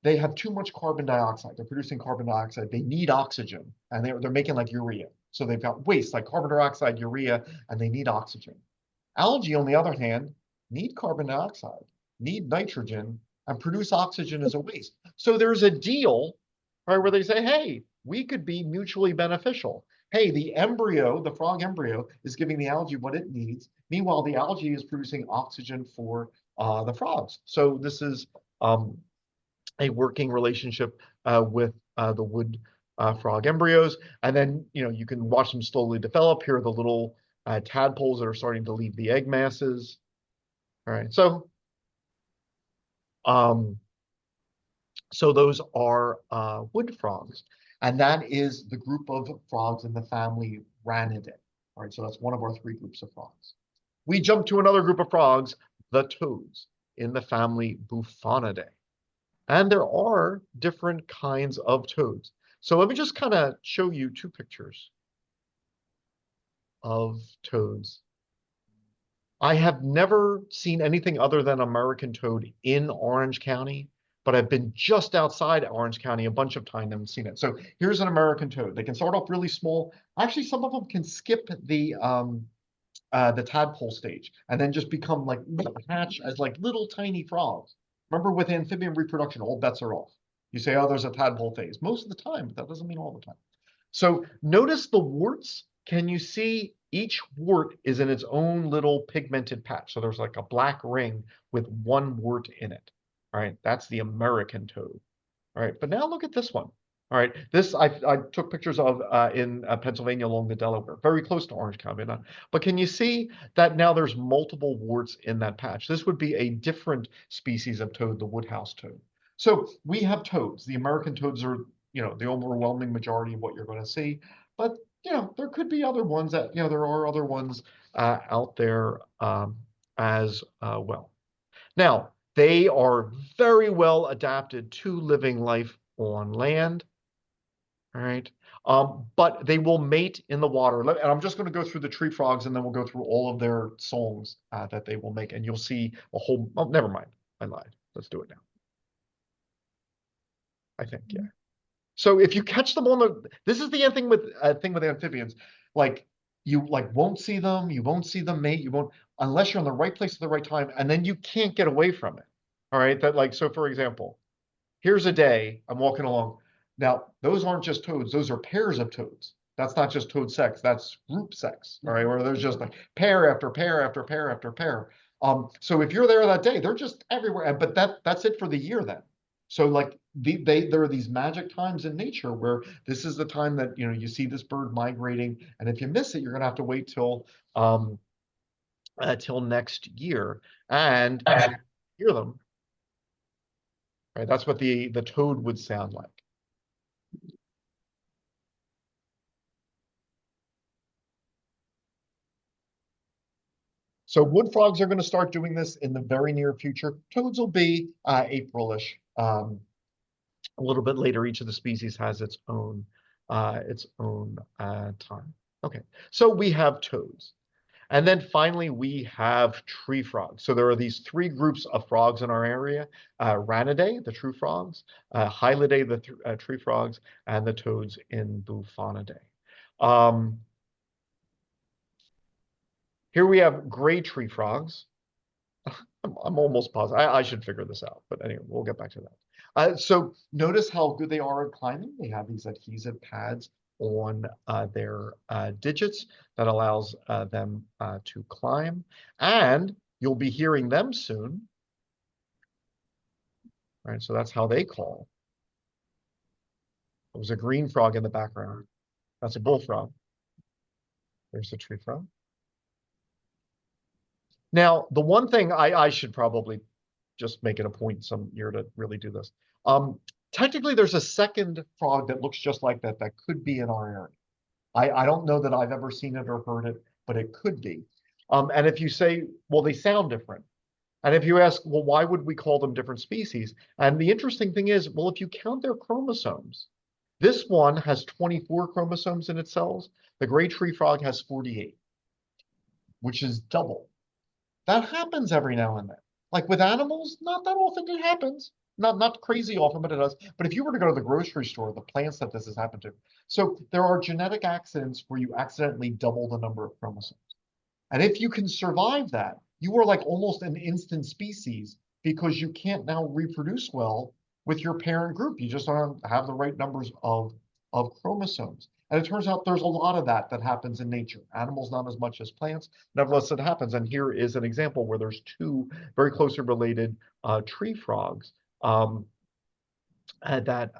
they have too much carbon dioxide. They're producing carbon dioxide. They need oxygen, and they're making like urea. So they've got waste like carbon dioxide, urea, and they need oxygen. Algae, on the other hand, need carbon dioxide, need nitrogen, and produce oxygen as a waste. So there's a deal, right, where they say, hey, we could be mutually beneficial. Hey, the embryo, the frog embryo, is giving the algae what it needs. Meanwhile, the algae is producing oxygen for the frogs. So this is a working relationship with the wood frog embryos. And then, you know, you can watch them slowly develop. Here are the little tadpoles that are starting to leave the egg masses. All right, so those are wood frogs, and that is the group of frogs in the family Ranidae. All right, so that's one of our three groups of frogs. We jump to another group of frogs, the toads, in the family Bufonidae. And there are different kinds of toads. So let me just kind of show you two pictures of toads. I have never seen anything other than American toad in Orange County, but I've been just outside Orange County a bunch of times and seen it. So here's an American toad. They can start off really small. Actually, some of them can skip the tadpole stage and then just become like hatch as like little tiny frogs. Remember, with amphibian reproduction, all bets are off. You say, oh, there's a tadpole phase. Most of the time, but that doesn't mean all the time. So notice the warts. Can you see each wart is in its own little pigmented patch? So there's like a black ring with one wart in it. All right, that's the American toad. All right, but now look at this one. All right, this I took pictures of in Pennsylvania along the Delaware, very close to Orange County. But can you see that now there's multiple warts in that patch? This would be a different species of toad, the woodhouse toad. So we have toads. The American toads are, you know, the overwhelming majority of what you're going to see. But, you know, there could be other ones that, you know, there are other ones out there as well. Now, they are very well adapted to living life on land. All right. But they will mate in the water. And I'm just going to go through the tree frogs and then we'll go through all of their songs that they will make. And you'll see a whole, oh, never mind. I lied. Let's do it now. I think, yeah. So if you catch them on this is the thing with amphibians. Like you won't see them, you won't see them mate, you won't, unless you're in the right place at the right time, and then you can't get away from it. All right. That like, so for example, here's a day I'm walking along. Now, those aren't just toads, those are pairs of toads. That's not just toad sex, that's group sex, all right, where there's just like pair after pair after pair after pair. So if you're there that day, they're just everywhere, but that's it for the year then. So like there are these magic times in nature where this is the time that, you see this bird migrating, and if you miss it, you're gonna have to wait till next year, and hear them, right? That's what the toad would sound like. So wood frogs are going to start doing this in the very near future. Toads will be April-ish. A little bit later, each of the species has its own time. Okay, so we have toads. And then finally, we have tree frogs. So there are these three groups of frogs in our area: Ranidae, the true frogs, Hylidae, the tree frogs, and the toads in Bufonidae. Here we have gray tree frogs. I'm almost positive. I should figure this out, but anyway, we'll get back to that. So notice how good they are at climbing. They have these adhesive pads on their digits that allows them to climb. And you'll be hearing them soon. Right, so that's how they call. There's a green frog in the background. That's a bullfrog. There's the tree frog. Now, the one thing I should probably just make it a point some year to really do this. Technically, there's a second frog that looks just like that could be in our area. I don't know that I've ever seen it or heard it, but it could be. And if you say, well, they sound different. And if you ask, well, why would we call them different species? And the interesting thing is, well, if you count their chromosomes, this one has 24 chromosomes in its cells. The gray tree frog has 48, which is double. That happens every now and then. Like with animals, not that often it happens. Not crazy often, but it does. But if you were to go to the grocery store, the plants that this has happened to. So there are genetic accidents where you accidentally double the number of chromosomes. And if you can survive that, you are like almost an instant species because you can't now reproduce well with your parent group. You just don't have the right numbers of chromosomes. And it turns out there's a lot of that happens in nature. Animals, not as much as plants. Nevertheless, it happens. And here is an example where there's two very closely related tree frogs that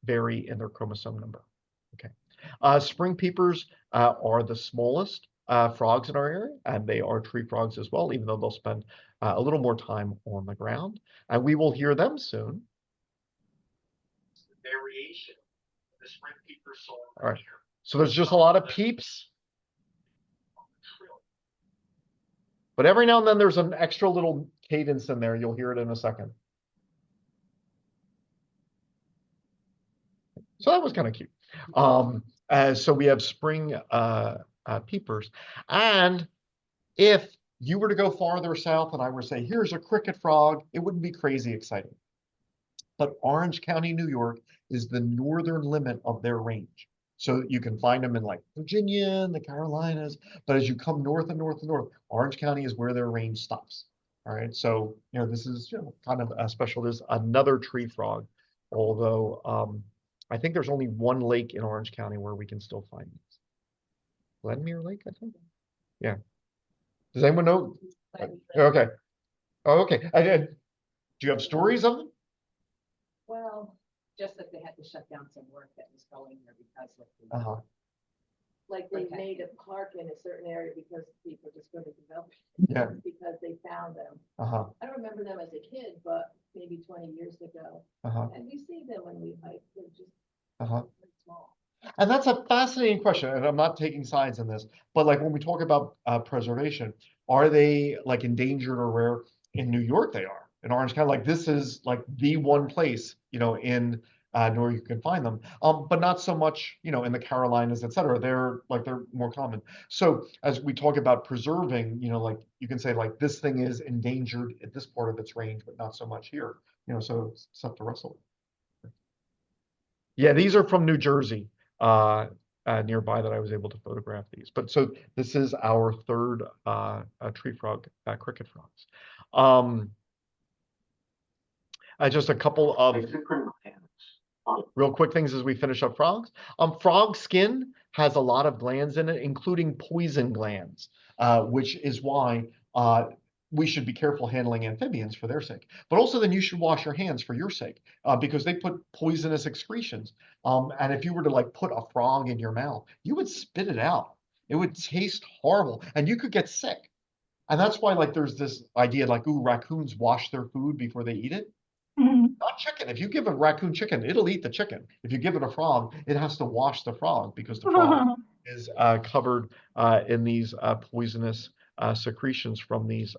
vary in their chromosome number. Okay. Spring peepers are the smallest frogs in our area, and they are tree frogs as well, even though they'll spend a little more time on the ground. And we will hear them soon. Variation. The spring peeper song. All right. So there's just a lot of peeps. But every now and then there's an extra little cadence in there. You'll hear it in a second. So that was kind of cute. So we have spring peepers. And if you were to go farther south and I were to say, here's a cricket frog, it wouldn't be crazy exciting. But Orange County, New York is the northern limit of their range. So you can find them in like Virginia and the Carolinas, but as you come north and north and north, Orange County is where their range stops. All right, so this is kind of special. There's another tree frog, although I think there's only one lake in Orange County where we can still find these. Glenmere Lake, I think. Yeah. Does anyone know? Okay. Oh, okay. Do you have stories of them? Well, just that they had to shut down some work that was going there because of the, like they made a park in a certain area because people just go to develop it because they found them. I don't remember them as a kid, but maybe 20 years ago. And we see them when we hike. They're just very small. And that's a fascinating question, and I'm not taking sides in this, but like when we talk about preservation, are they like endangered or rare? In New York, they are. In Orange County, like this is like the one place, in New York you can find them, but not so much, in the Carolinas, et cetera. They're more common. So as we talk about preserving, like you can say like this thing is endangered at this part of its range, but not so much here, so it's up to Russell. Yeah, these are from New Jersey. Nearby that I was able to photograph these. But so this is our third tree frog, cricket frogs. Just a couple of real quick things as we finish up frogs. Frog skin has a lot of glands in it, including poison glands, which is why we should be careful handling amphibians for their sake. But also then you should wash your hands for your sake, because they put poisonous excretions. And if you were to like put a frog in your mouth, you would spit it out. It would taste horrible and you could get sick. And that's why like there's this idea like, ooh, raccoons wash their food before they eat it. Not chicken. If you give a raccoon chicken, it'll eat the chicken. If you give it a frog, it has to wash the frog because the frog is covered in these poisonous secretions from these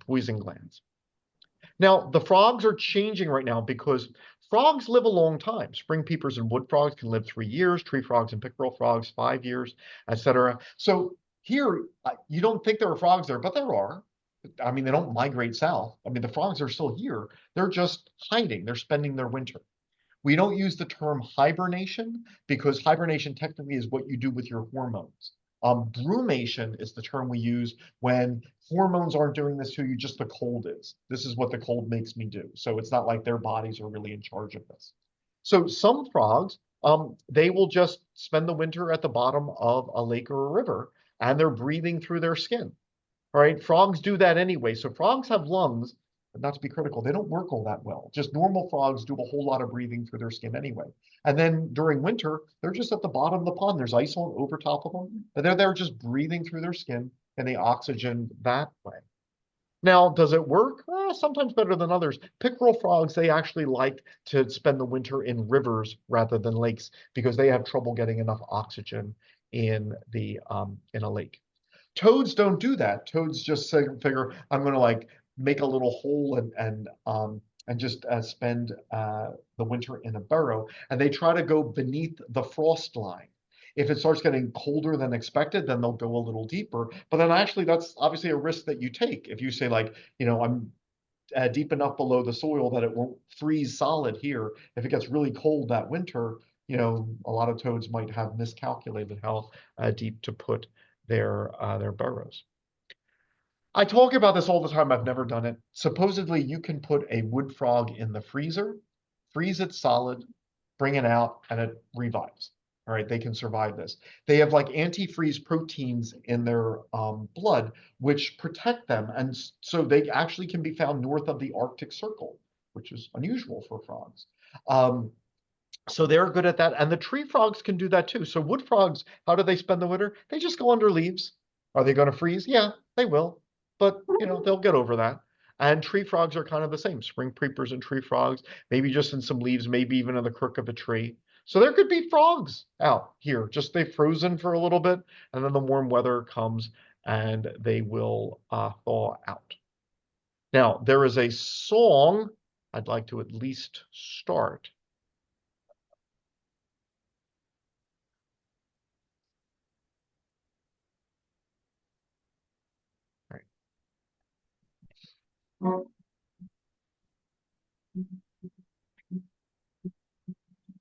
poison glands. Now, the frogs are changing right now because frogs live a long time. Spring peepers and wood frogs can live 3 years, tree frogs and pickerel frogs 5 years, etc. So here, you don't think there are frogs there, but there are. I mean, they don't migrate south. I mean, the frogs are still here. They're just hiding. They're spending their winter. We don't use the term hibernation because hibernation technically is what you do with your hormones. Brumation is the term we use when hormones aren't doing this to you, just the cold is. This is what the cold makes me do. So it's not like their bodies are really in charge of this. So some frogs, they will just spend the winter at the bottom of a lake or a river, and they're breathing through their skin. All right, frogs do that anyway. So frogs have lungs, but not to be critical, they don't work all that well. Just normal frogs do a whole lot of breathing through their skin anyway. And then during winter, they're just at the bottom of the pond. There's ice on over top of them, but they're there just breathing through their skin and they oxygen that way. Now, does it work? Sometimes better than others. Pickerel frogs, they actually like to spend the winter in rivers rather than lakes because they have trouble getting enough oxygen in a lake. Toads don't do that. Toads just figure, I'm going to like make a little hole and just spend the winter in a burrow. And they try to go beneath the frost line. If it starts getting colder than expected, then they'll go a little deeper. But then actually, that's obviously a risk that you take. If you say like, I'm deep enough below the soil that it won't freeze solid here. If it gets really cold that winter, a lot of toads might have miscalculated how deep to put their burrows. I talk about this all the time. I've never done it. Supposedly, you can put a wood frog in the freezer, freeze it solid, bring it out, and it revives. All right, they can survive this. They have like antifreeze proteins in their blood, which protect them. And so they actually can be found north of the Arctic Circle, which is unusual for frogs. So they're good at that. And the tree frogs can do that too. So wood frogs, how do they spend the winter? They just go under leaves. Are they going to freeze? Yeah, they will. But, they'll get over that. And tree frogs are kind of the same. Spring creepers and tree frogs, maybe just in some leaves, maybe even in the crook of a tree. So there could be frogs out here. Just they've frozen for a little bit, and then the warm weather comes and they will thaw out. Now, there is a song I'd like to at least start.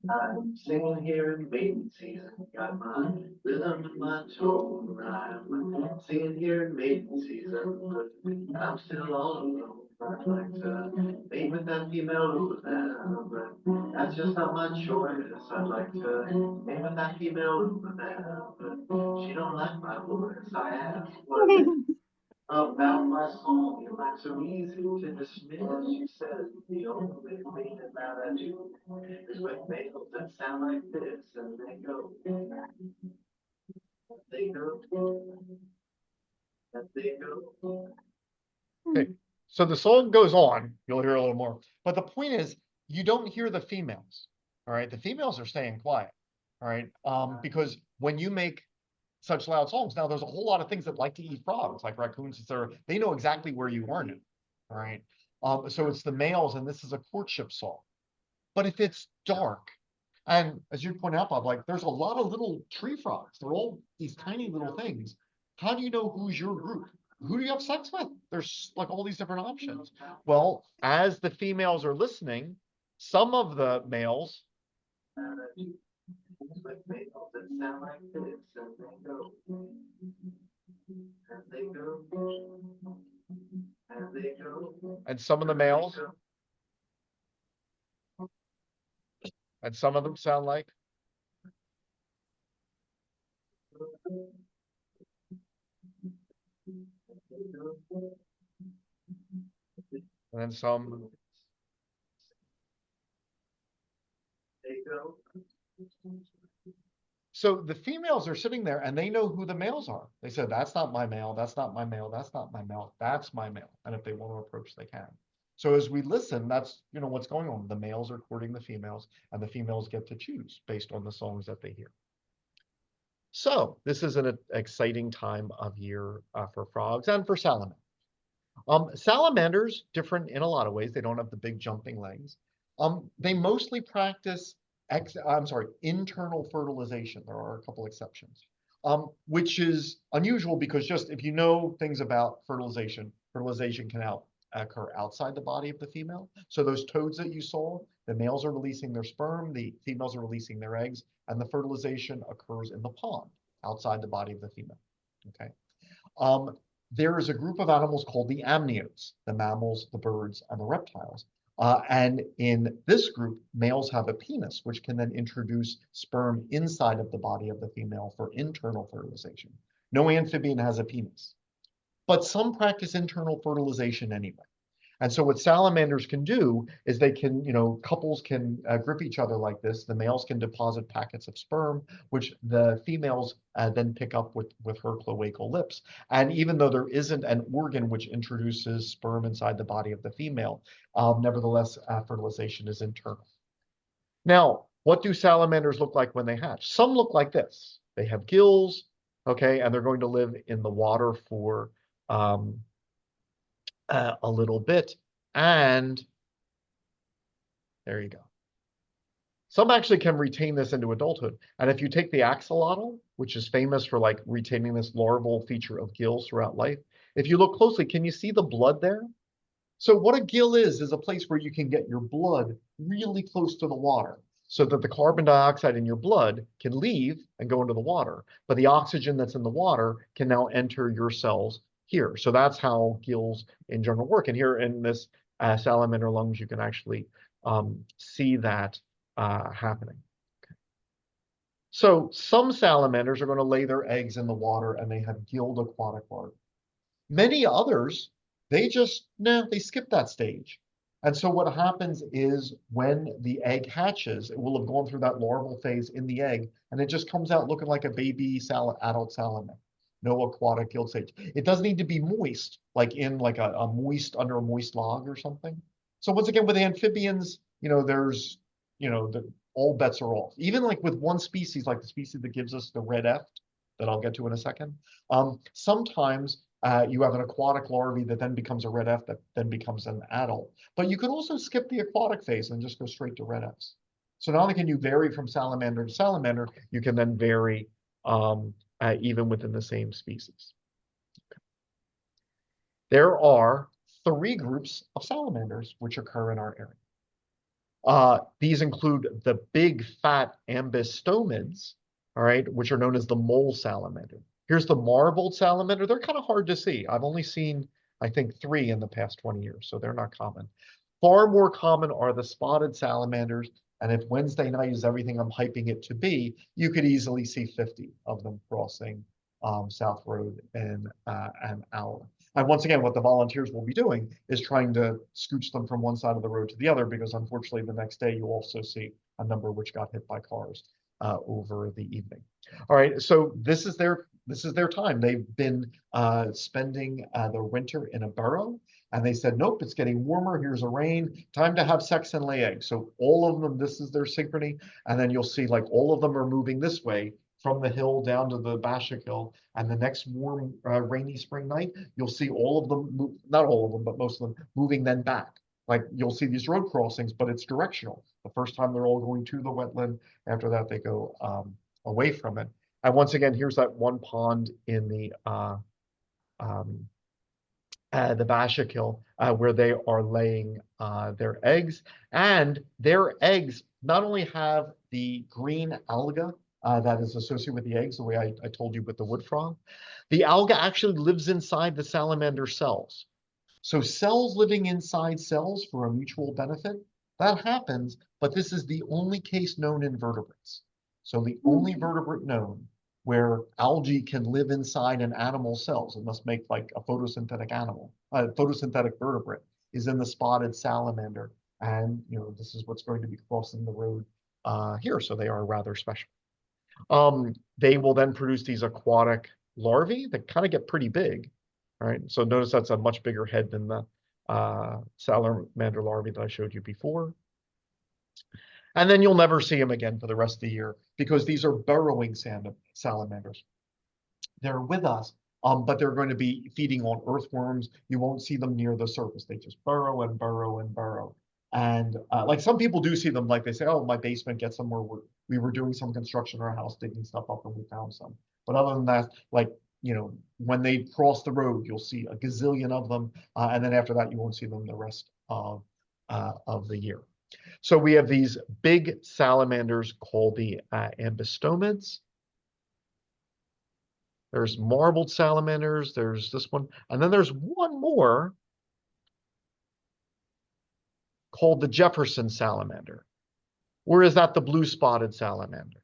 I'm singing here in mating season, got my rhythm and my tone rhyme. Singing here in mating season, but I'm still all alone. I'd like to mate with that female Lululemon, but that's just not my choice. I'd like to mate with that female Lululemon, but she don't like my voice. I asked what about my song, you like so easy to dismiss. You said the only thing that I do is when males that sound like this, and they go, and they go, and they go. Okay, so the song goes on. You'll hear a little more. But the point is, you don't hear the females. All right, the females are staying quiet. All right, because when you make such loud songs, now there's a whole lot of things that like to eat frogs, like raccoons, etc. They know exactly where you are now. All right, so it's the males, and this is a courtship song. But if it's dark, and as you point out, Bob, like there's a lot of little tree frogs. They're all these tiny little things. How do you know who's your group? Who do you have sex with? There's like all these different options. Well, as the females are listening, some of the males With males that sound like this, and they go, and they go, and they go. and some of the males and some of them sound like And then some. They go. So the females are sitting there and they know who the males are. They said, that's not my male, that's not my male, that's not my male, that's my male. And if they want to approach, they can. So as we listen, that's, what's going on. The males are courting the females and the females get to choose based on the songs that they hear. So this is an exciting time of year for frogs and for salamanders. Salamanders, different in a lot of ways. They don't have the big jumping legs. They mostly practice internal fertilization. There are a couple exceptions, which is unusual because just if you know things about fertilization can occur outside the body of the female. So those toads that you saw, the males are releasing their sperm, the females are releasing their eggs, and the fertilization occurs in the pond outside the body of the female. Okay. There is a group of animals called the amniotes, the mammals, the birds, and the reptiles. And in this group, males have a penis, which can then introduce sperm inside of the body of the female for internal fertilization. No amphibian has a penis, but some practice internal fertilization anyway. And so what salamanders can do is they can, couples can grip each other like this. The males can deposit packets of sperm, which the females then pick up with her cloacal lips. And even though there isn't an organ which introduces sperm inside the body of the female, nevertheless, fertilization is internal. Now, what do salamanders look like when they hatch? Some look like this. They have gills, okay, and they're going to live in the water for a little bit, and there you go. Some actually can retain this into adulthood. And if you take the axolotl, which is famous for like retaining this larval feature of gills throughout life, if you look closely, can you see the blood there? So what a gill is a place where you can get your blood really close to the water so that the carbon dioxide in your blood can leave and go into the water. But the oxygen that's in the water can now enter your cells here. So that's how gills in general work. And here in this salamander lungs, you can actually see that happening. Okay. So some salamanders are going to lay their eggs in the water and they have gilled aquatic larvae. Many others, they skip that stage. And so what happens is when the egg hatches, it will have gone through that larval phase in the egg, and it just comes out looking like a baby adult salamander. No aquatic gill stage. It doesn't need to be moist, like in like a moist, under a moist log or something. So once again, with amphibians, there's, all bets are off. Even like with one species, like the species that gives us the red F, that I'll get to in a second. Sometimes you have an aquatic larvae that then becomes a red F that then becomes an adult. But you could also skip the aquatic phase and just go straight to red Fs. So not only can you vary from salamander to salamander, you can then vary even within the same species. Okay. There are 3 groups of salamanders which occur in our area. These include the big fat ambistomids, all right, which are known as the mole salamander. Here's the marbled salamander. They're kind of hard to see. I've only seen, I think, 3 in the past 20 years, so they're not common. Far more common are the spotted salamanders, and if Wednesday night is everything I'm hyping it to be, you could easily see 50 of them crossing South Road in an hour. And once again, what the volunteers will be doing is trying to scooch them from one side of the road to the other, because unfortunately the next day you also see a number which got hit by cars over the evening. All right, so this is their time. They've been spending the winter in a burrow, and they said, nope, it's getting warmer. Here's a rain. Time to have sex and lay eggs. So all of them, this is their synchrony. And then you'll see like all of them are moving this way from the hill down to the Bashik Hill. And the next warm, rainy spring night, you'll see all of them, not all of them, but most of them moving then back. Like you'll see these road crossings, but it's directional. The first time they're all going to the wetland. After that, they go away from it. And once again, here's that one pond in the Bashik Hill where they are laying their eggs. And their eggs not only have the green alga that is associated with the eggs, the way I told you with the wood frog, the alga actually lives inside the salamander cells. So cells living inside cells for a mutual benefit, that happens, but this is the only case known in vertebrates. So the only vertebrate known where algae can live inside an animal cells, it must make like a photosynthetic animal, a photosynthetic vertebrate, is in the spotted salamander. And, this is what's going to be crossing the road here. So they are rather special. They will then produce these aquatic larvae that kind of get pretty big. All right. So notice that's a much bigger head than the salamander larvae that I showed you before. And then you'll never see them again for the rest of the year because these are burrowing salamanders. They're with us, but they're going to be feeding on earthworms. You won't see them near the surface. They just burrow and burrow and burrow. And like some people do see them, like they say, oh, my basement gets some where we were doing some construction in our house, digging stuff up, and we found some. But other than that, like, when they cross the road, you'll see a gazillion of them. And then after that, you won't see them the rest of the year. So we have these big salamanders called the ambistomids. There's marbled salamanders. There's this one. And then there's one more called the Jefferson salamander. Or is that the blue spotted salamander?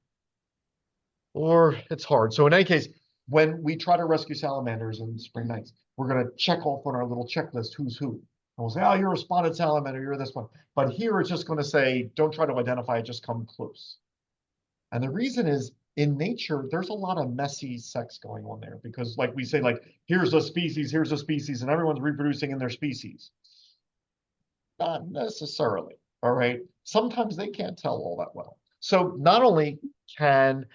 Or it's hard. So in any case, when we try to rescue salamanders in spring nights, we're going to check off on our little checklist who's who. And we'll say, oh, you're a spotted salamander, you're this one. But here it's just going to say, don't try to identify it, just come close. And the reason is, in nature, there's a lot of messy sex going on there because, like we say, like, here's a species, and everyone's reproducing in their species. Not necessarily, all right? Sometimes they can't tell all that well. So not only can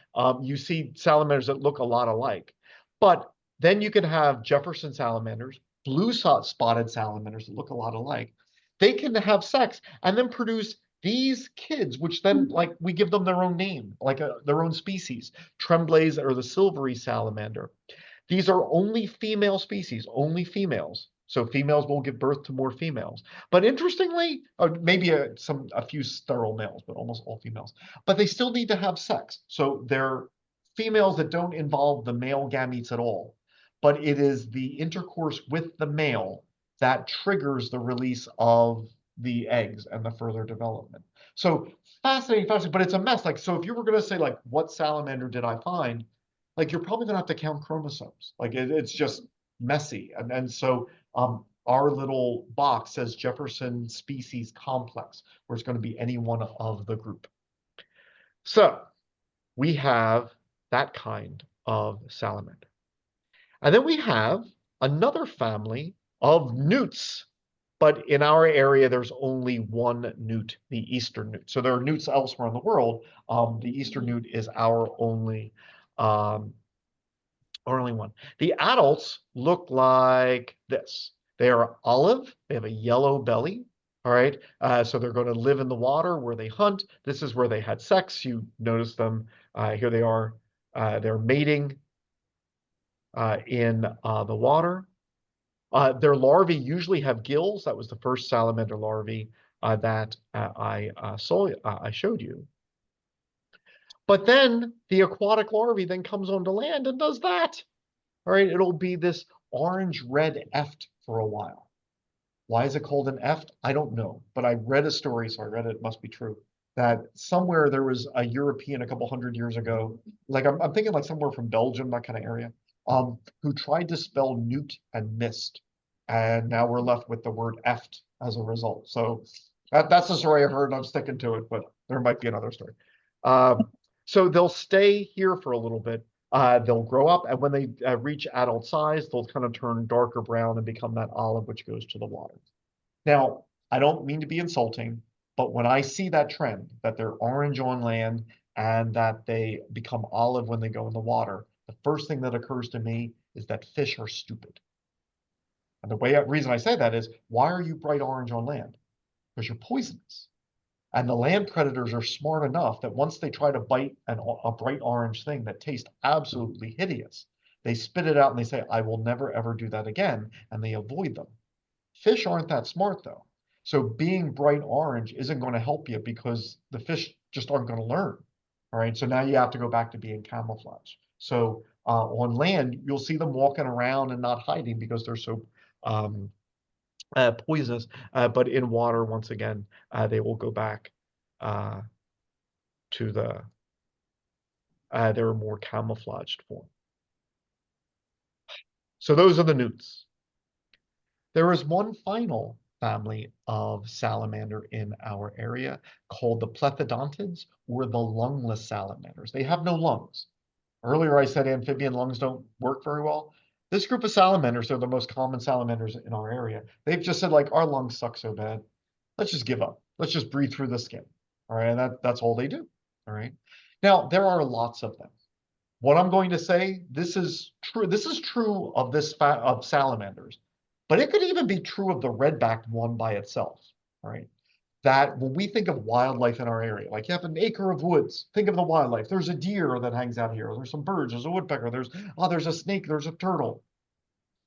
you see salamanders that look a lot alike, but then you can have Jefferson salamanders, blue spotted salamanders that look a lot alike. They can have sex and then produce these kids, which then, like, we give them their own name, like their own species, tremblays or the silvery salamander. These are only female species, only females. So females will give birth to more females. But interestingly, maybe a few sterile males, but almost all females. But they still need to have sex. So they're females that don't involve the male gametes at all. But it is the intercourse with the male that triggers the release of the eggs and the further development. So fascinating, but it's a mess. Like, so if you were going to say, like, what salamander did I find? Like, you're probably going to have to count chromosomes. Like, it's just messy. And so our little box says Jefferson species complex, where it's going to be any one of the group. So we have that kind of salamander. And then we have another family of newts. But in our area, there's only one newt, the eastern newt. So there are newts elsewhere in the world. The eastern newt is our only one. The adults look like this. They are olive. They have a yellow belly. All right. So they're going to live in the water where they hunt. This is where they had sex. You notice them. Here they are. They're mating in the water. Their larvae usually have gills. That was the first salamander larvae that I showed you. But then the aquatic larvae then comes onto land and does that. All right, it'll be this orange-red eft for a while. Why is it called an eft? I don't know, but I read a story, so I read it must be true, that somewhere there was a European a couple hundred years ago, like I'm thinking like somewhere from Belgium, that kind of area, who tried to spell newt and mist. And now we're left with the word eft as a result. So that's the story I heard, and I'm sticking to it, but there might be another story. So they'll stay here for a little bit. They'll grow up, and when they reach adult size, they'll kind of turn darker brown and become that olive which goes to the water. Now, I don't mean to be insulting, but when I see that trend, that they're orange on land and that they become olive when they go in the water, the first thing that occurs to me is that fish are stupid. And the reason I say that is, why are you bright orange on land? Because you're poisonous. And the land predators are smart enough that once they try to bite a bright orange thing that tastes absolutely hideous, they spit it out and they say, I will never, ever do that again. And they avoid them. Fish aren't that smart, though. So being bright orange isn't going to help you because the fish just aren't going to learn. All right. So now you have to go back to being camouflage. So on land, you'll see them walking around and not hiding because they're so poisonous, but in water, once again, they will go back to their more camouflaged form. So those are the newts. There is one final family of salamander in our area called the plethodontids, or the lungless salamanders. They have no lungs. Earlier I said amphibian lungs don't work very well. This group of salamanders are the most common salamanders in our area. They've just said, like, our lungs suck so bad, let's just give up. Let's just breathe through the skin. All right, and that's all they do. All right. Now, there are lots of them. What I'm going to say, this is true. This is true of of salamanders, but it could even be true of the red-backed one by itself. All right. That when we think of wildlife in our area, like you have an acre of woods, think of the wildlife. There's a deer that hangs out here. There's some birds. There's a woodpecker. There's a snake. There's a turtle.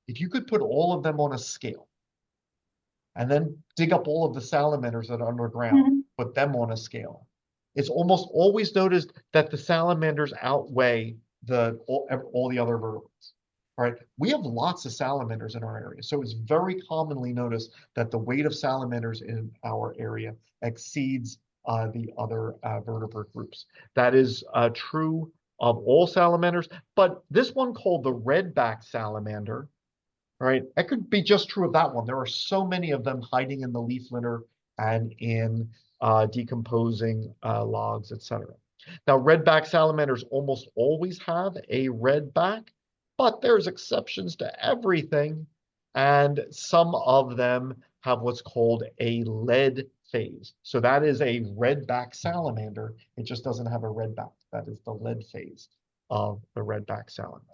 If you could put all of them on a scale, and then dig up all of the salamanders that are underground, put them on a scale, it's almost always noticed that the salamanders outweigh all the other vertebrates. All right, we have lots of salamanders in our area, so it's very commonly noticed that the weight of salamanders in our area exceeds the other vertebrate groups. That is true of all salamanders, but this one called the red-backed salamander, all right, that could be just true of that one. There are so many of them hiding in the leaf litter and in decomposing logs, etc. Now, red-backed salamanders almost always have a red back, but there's exceptions to everything, and some of them have what's called a lead phase. So that is a red-backed salamander. It just doesn't have a red back. That is the lead phase of the red-backed salamander.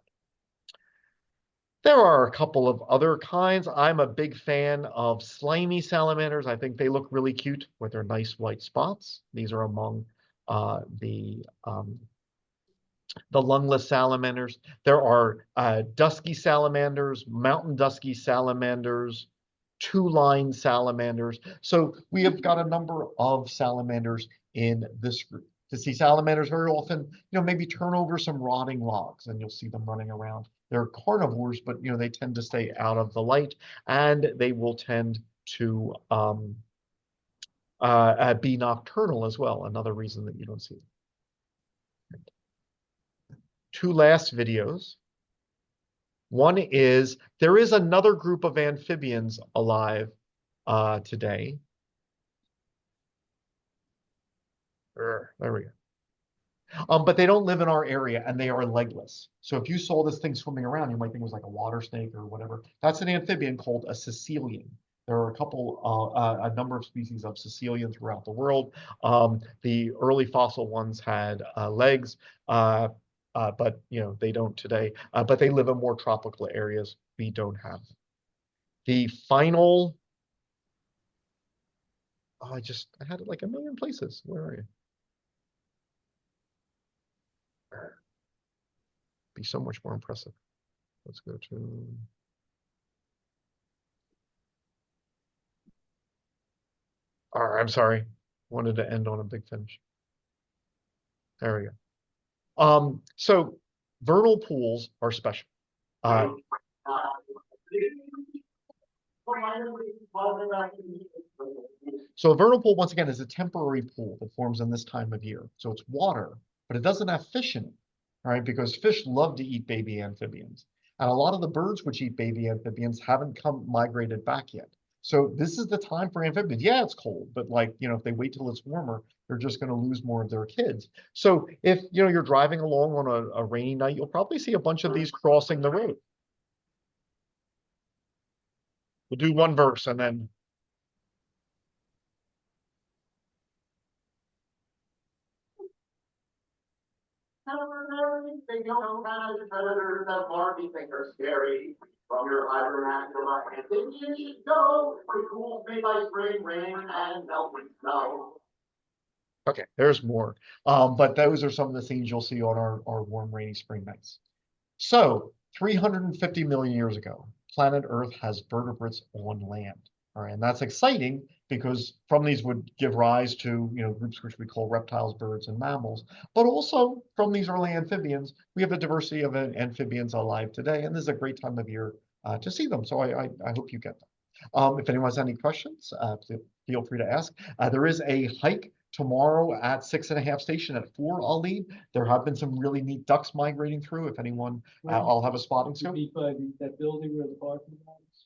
There are a couple of other kinds. I'm a big fan of slimy salamanders. I think they look really cute with their nice white spots. These are among the lungless salamanders. There are dusky salamanders, mountain dusky salamanders, two-line salamanders. So we have got a number of salamanders in this group. To see salamanders very often, maybe turn over some rotting logs and you'll see them running around. They're carnivores, but they tend to stay out of the light, and they will tend to be nocturnal as well. Another reason that you don't see them. Two last videos. One is, there is another group of amphibians alive today. There we go. But they don't live in our area, and they are legless. So if you saw this thing swimming around, you might think it was like a water snake or whatever. That's an amphibian called a Sicilian. There are a number of species of Sicilian throughout the world. The early fossil ones had legs, but they don't today. But they live in more tropical areas. We don't have them. The final, I had it like a million places. Where are you? Be so much more impressive. Let's go to. All right, I'm sorry. Wanted to end on a big finish. There we go. So vernal pools are special. So a vernal pool, once again, is a temporary pool that forms in this time of year. So it's water, but it doesn't have fish in it, all right? Because fish love to eat baby amphibians. And a lot of the birds which eat baby amphibians haven't migrated back yet. So this is the time for amphibians. Yeah, it's cold, but if they wait till it's warmer, they're just going to lose more of their kids. So if, you're driving along on a rainy night, you'll probably see a bunch of these crossing the road. We'll do one verse and then. They don't have predators that Barbie think are scary. From your hibernacula, Amphibians should go for pools made by spring rain and melting snow. Okay, there's more. But those are some of the things you'll see on our warm, rainy spring nights. So 350 million years ago, planet Earth has vertebrates on land. All right, and that's exciting because from these would give rise to groups which we call reptiles, birds, and mammals. But also from these early amphibians, we have a diversity of amphibians alive today, and this is a great time of year to see them. So I hope you get them. If anyone has any questions, feel free to ask. There is a hike tomorrow at 6.5 station at 4, I'll lead. There have been some really neat ducks migrating through. If anyone, I'll have a spotting scope. That building where the parking lot is?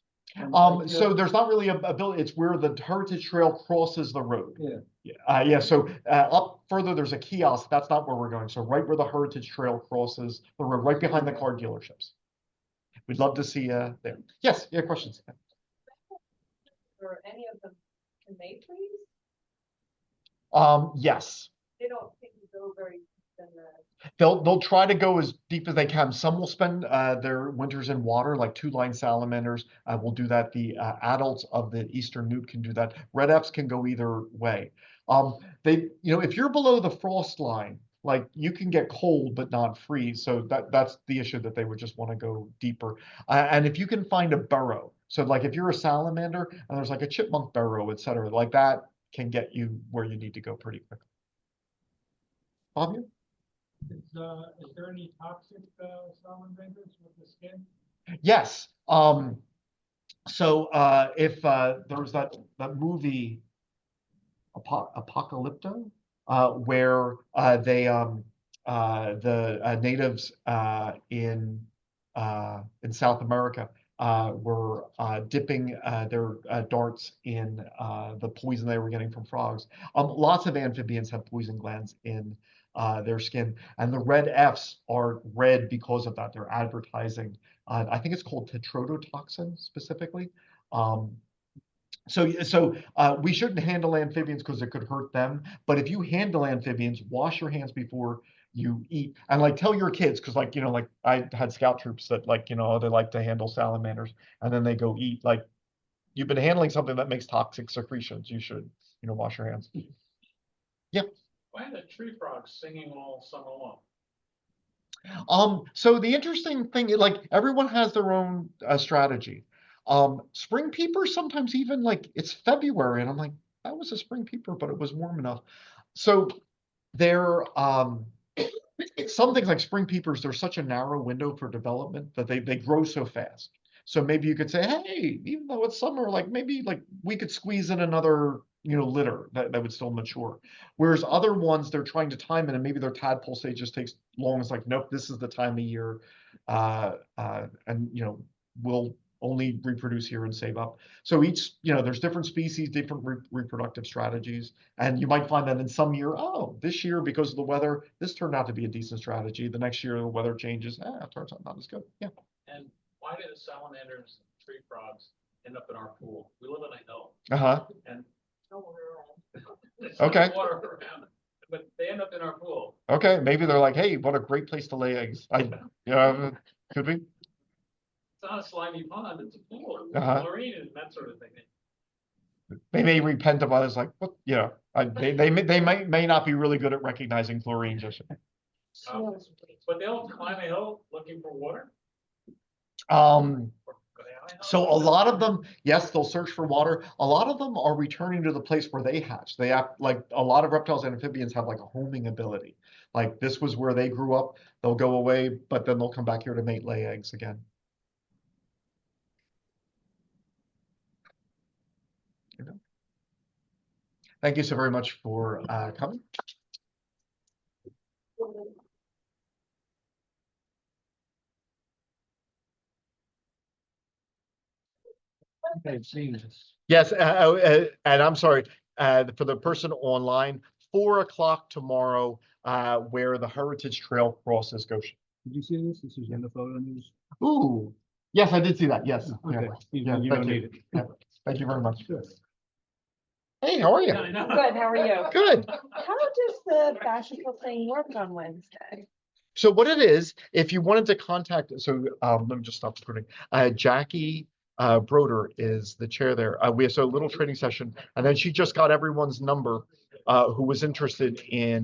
So there's not really a building, it's where the Heritage Trail crosses the road. Yeah. Yeah, so up further, there's a kiosk. That's not where we're going. So right where the Heritage Trail crosses the road, right behind the car dealerships. We'd love to see you there. Yes, yeah, questions? Or any of them, can they freeze? Yes. They don't think you go very deep in the. They'll try to go as deep as they can. Some will spend their winters in water, like two-line salamanders will do that. The adults of the eastern newt can do that. Red F's can go either way. If you're below the frost line, like you can get cold but not freeze. So that's the issue, that they would just want to go deeper. And if you can find a burrow, so like if you're a salamander and there's like a chipmunk burrow, etc., like that can get you where you need to go pretty quickly. Fabio? Is there any toxic salamanders with the skin? Yes. So if there was that movie Apocalypto, where the natives in South America were dipping their darts in the poison they were getting from frogs. Lots of amphibians have poison glands in their skin, and the red Fs are red because of that. They're advertising. I think it's called tetrodotoxin specifically. So we shouldn't handle amphibians because it could hurt them. But if you handle amphibians, wash your hands before you eat, and like tell your kids, because like I had scout troops that they like to handle salamanders, and then they go eat. Like, you've been handling something that makes toxic secretions, you should wash your hands. Yeah. Why are the tree frogs singing all summer long? So the interesting thing, like everyone has their own strategy. Spring peepers sometimes even like it's February and I'm like, that was a spring peeper, but it was warm enough. So they're some things like spring peepers, there's such a narrow window for development that they grow so fast. So maybe you could say, hey, even though it's summer, like maybe like we could squeeze in another litter that would still mature. Whereas other ones, they're trying to time it, and maybe their tadpole stage just takes long. It's like, nope, this is the time of year, and we'll only reproduce here and save up. So each, there's different species, different reproductive strategies, and you might find that in some year, oh, this year because of the weather, this turned out to be a decent strategy. The next year, the weather changes, it turns out not as good. Yeah. And why do the salamanders, tree frogs, end up in our pool? We live on a hill. And there's no Okay. water around, but they end up in our pool. Okay, maybe they're like, hey, what a great place to lay eggs. Could be. It's not a slimy pond, it's a pool. Chlorine and that sort of thing. They may repent of others, like, what? They may not be really good at recognizing chlorine. Just. But they'll climb a hill looking for water. So a lot of them, yes, they'll search for water. A lot of them are returning to the place where they hatch. They have, like, a lot of reptiles and amphibians have like a homing ability. Like, this was where they grew up. They'll go away, but then they'll come back here to mate, lay eggs again. Thank you so very much for coming. Yes, and I'm sorry, for the person online, 4 o'clock tomorrow, where the Heritage Trail crosses Goshen. Did you see this? This is in the photo news. Ooh, yes, I did see that. Yes. Okay. Yeah, You don't need it. Yeah. Thank you very much. Good. Hey, how are you? Good, how are you? Good. How does the fashion thing work on Wednesday? So what it is, if you wanted to contact, so let me just stop recording. Jackie Broder is the chair there. We have a little training session, and then she just got everyone's number who was interested in